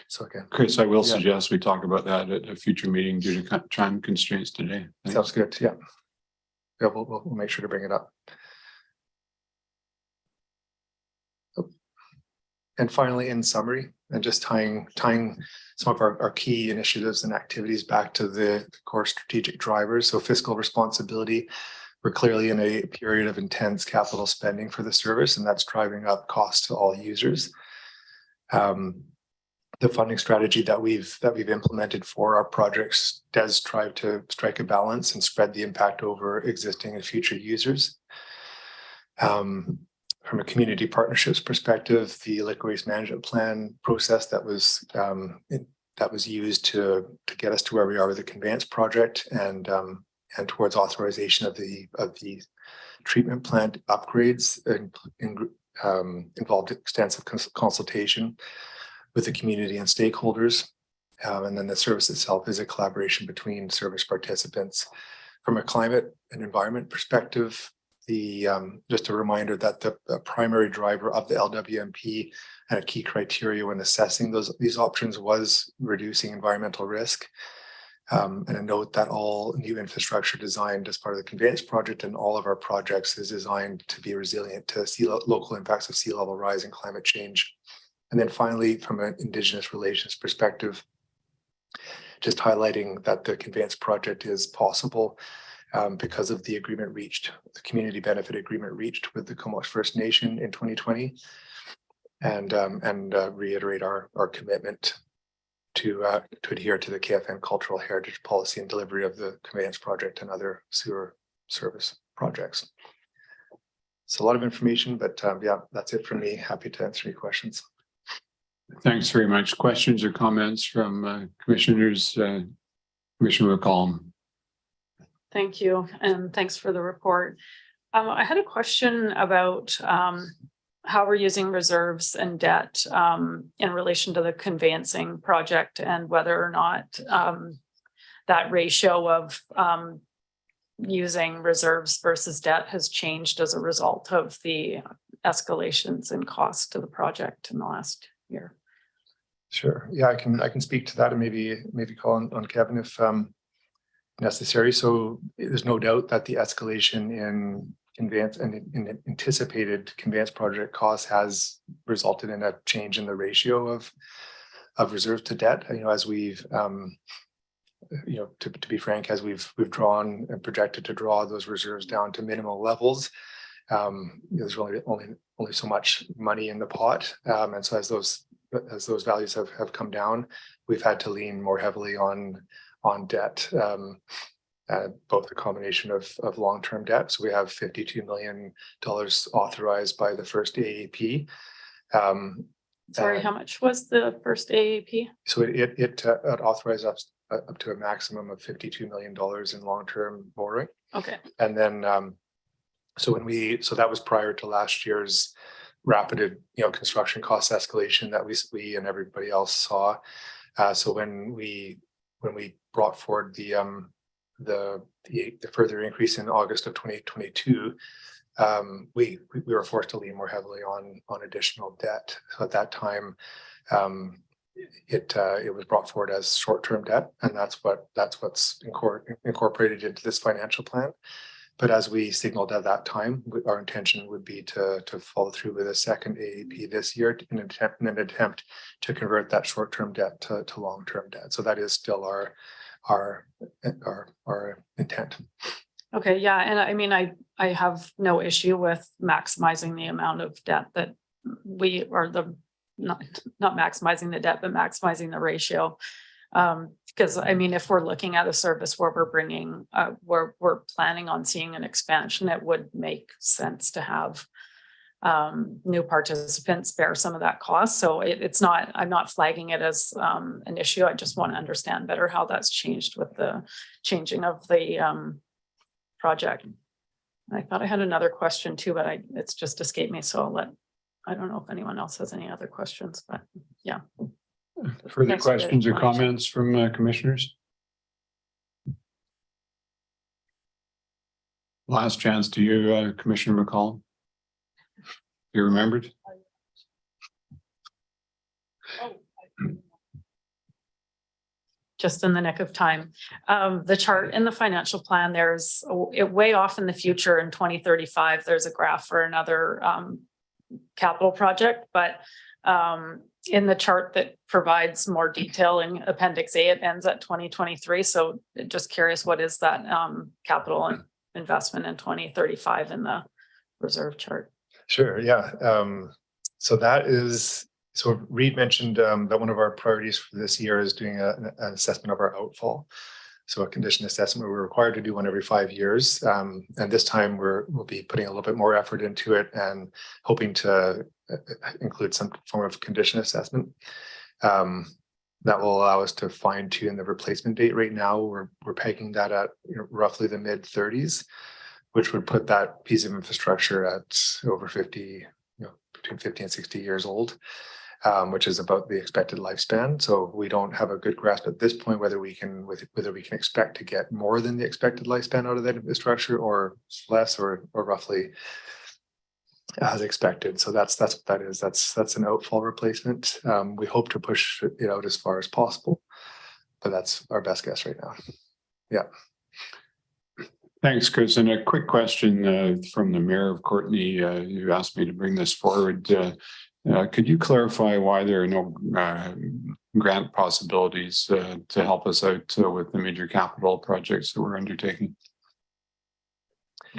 [SPEAKER 8] So again,
[SPEAKER 3] Chris, I will suggest we talk about that at a future meeting due to time constraints today. Thanks.
[SPEAKER 8] Sounds good. Yeah, we'll make sure to bring it up. And finally, in summary, and just tying some of our key initiatives and activities back to the core strategic drivers. So fiscal responsibility, we're clearly in a period of intense capital spending for the service, and that's driving up costs to all users. The funding strategy that we've implemented for our projects does try to strike a balance and spread the impact over existing and future users. From a community partnerships perspective, the liquid waste management plan process that was used to get us to where we are with the conveyance project and towards authorization of the treatment plant upgrades involved extensive consultation with the community and stakeholders. And then the service itself is a collaboration between service participants. From a climate and environment perspective, just a reminder that the primary driver of the LWMP and a key criteria when assessing these options was reducing environmental risk. And a note that all new infrastructure designed as part of the conveyance project and all of our projects is designed to be resilient to local impacts of sea level rise and climate change. And then finally, from an Indigenous relations perspective, just highlighting that the conveyance project is possible because of the agreement reached, the community benefit agreement reached with the Comox First Nation in 2020, and reiterate our commitment to adhere to the KFN cultural heritage policy and delivery of the conveyance project and other sewer service projects. It's a lot of information, but yeah, that's it for me. Happy to answer any questions.
[SPEAKER 3] Thanks very much. Questions or comments from commissioners? Commissioner McCollum.
[SPEAKER 2] Thank you, and thanks for the report. I had a question about how we're using reserves and debt in relation to the conveyancing project, and whether or not that ratio of using reserves versus debt has changed as a result of the escalations in cost to the project in the last year.
[SPEAKER 8] Sure. Yeah, I can speak to that and maybe call on Kevin if necessary. So there's no doubt that the escalation in conveyance and in anticipated conveyance project costs has resulted in a change in the ratio of reserve to debt. As we've to be frank, as we've drawn and projected to draw those reserves down to minimal levels, there's really only so much money in the pot, and so as those values have come down, we've had to lean more heavily on debt. Both a combination of long-term debt. So we have $52 million authorized by the first AAP.
[SPEAKER 2] Sorry, how much was the first AAP?
[SPEAKER 8] So it authorized us up to a maximum of $52 million in long-term borrowing.
[SPEAKER 2] Okay.
[SPEAKER 8] And then, so that was prior to last year's rapid, construction cost escalation that we and everybody else saw. So when we brought forward the further increase in August of 2022, we were forced to lean more heavily on additional debt. So at that time, it was brought forward as short-term debt, and that's what's incorporated into this financial plan. But as we signaled at that time, our intention would be to follow through with a second AAP this year in an attempt to convert that short-term debt to long-term debt. So that is still our intent.
[SPEAKER 2] Okay, yeah, and I mean, I have no issue with maximizing the amount of debt that we are not maximizing the debt, but maximizing the ratio. Because I mean, if we're looking at a service where we're planning on seeing an expansion, it would make sense to have new participants bear some of that cost. So I'm not flagging it as an issue. I just want to understand better how that's changed with the changing of the project. I thought I had another question too, but it's just escaped me. So I don't know if anyone else has any other questions, but yeah.
[SPEAKER 3] Further
[SPEAKER 2] Thanks for the
[SPEAKER 3] questions or
[SPEAKER 2] explanation.
[SPEAKER 3] comments from commissioners? Last chance to you, Commissioner McCollum. You remembered?
[SPEAKER 2] Just in the nick of time. The chart in the financial plan, there's way off in the future in 2035, there's a graph for another capital project, but in the chart that provides more detail in Appendix A, it ends at 2023. So just curious, what is that capital investment in 2035 in the reserve chart?
[SPEAKER 8] Sure, yeah. So Reid mentioned that one of our priorities for this year is doing an assessment of our outfall. So a condition assessment we're required to do one every 5 years. And this time we'll be putting a little bit more effort into it and hoping to include some form of condition assessment. That will allow us to fine tune the replacement date. Right now, we're pegging that at roughly the mid-30s, which would put that piece of infrastructure at over 50, between 50 and 60 years old. Which is about the expected lifespan. So we don't have a good grasp at this point whether we can expect to get more than the expected lifespan out of that infrastructure or less or roughly as expected. So that's what that is. That's an outfall replacement. We hope to push it out as far as possible, but that's our best guess right now. Yeah.
[SPEAKER 3] Thanks, Chris. And a quick question from the Mayor of Courtenay, who asked me to bring this forward. Could you clarify why there are no grant possibilities to help us out with the major capital projects that we're undertaking?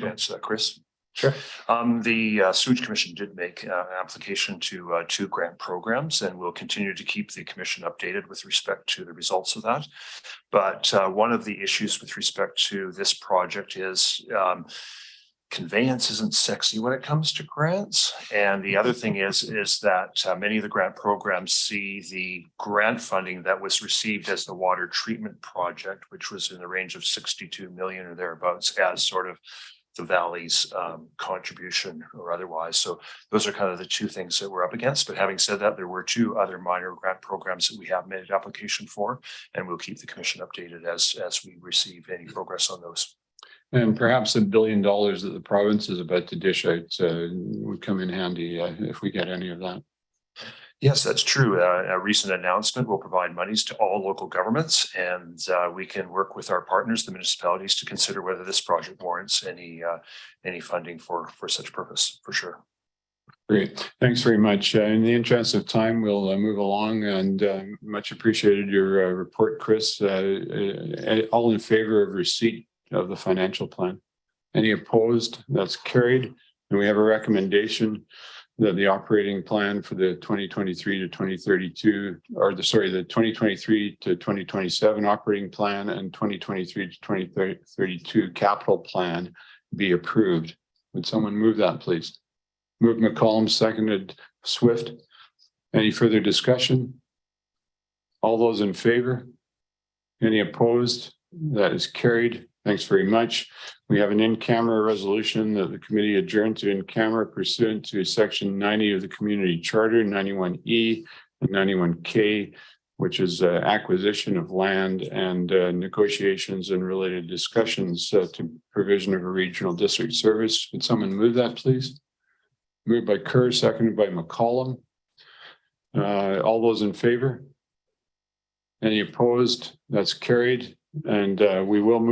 [SPEAKER 5] Answer that, Chris.
[SPEAKER 8] Sure.
[SPEAKER 5] The Sewage Commission did make an application to 2 grant programs, and we'll continue to keep the commission updated with respect to the results of that. But one of the issues with respect to this project is conveyance isn't sexy when it comes to grants. And the other thing is that many of the grant programs see the grant funding that was received as the water treatment project, which was in the range of 62 million or thereabouts, as sort of the valley's contribution or otherwise. So those are kind of the 2 things that we're up against. But having said that, there were 2 other minor grant programs that we have made an application for, and we'll keep the commission updated as we receive any progress on those.
[SPEAKER 3] And perhaps $1 billion that the province is about to dish out would come in handy if we get any of that.
[SPEAKER 5] Yes, that's true. A recent announcement will provide monies to all local governments, and we can work with our partners, the municipalities, to consider whether this project warrants any funding for such purpose, for sure.
[SPEAKER 3] Great. Thanks very much. In the interest of time, we'll move along, and much appreciated your report, Chris. All in favor of receipt of the financial plan? Any opposed? That's carried. And we have a recommendation that the operating plan for the 2023 to 2032, or the 2023 to 2027 operating plan and 2023 to 2032 capital plan be approved. Would someone move that, please? Moved McCollum, seconded Swift. Any further discussion? All those in favor? Any opposed? That is carried. Thanks very much. We have an in-camera resolution that the committee adjourned to in-camera pursuant to section 90 of the community charter, 91E and 91K, which is acquisition of land and negotiations and related discussions to provision of a regional district service. Would someone move that, please? Moved by Kerr, seconded by McCollum. All those in favor? Any opposed? That's carried. And we will move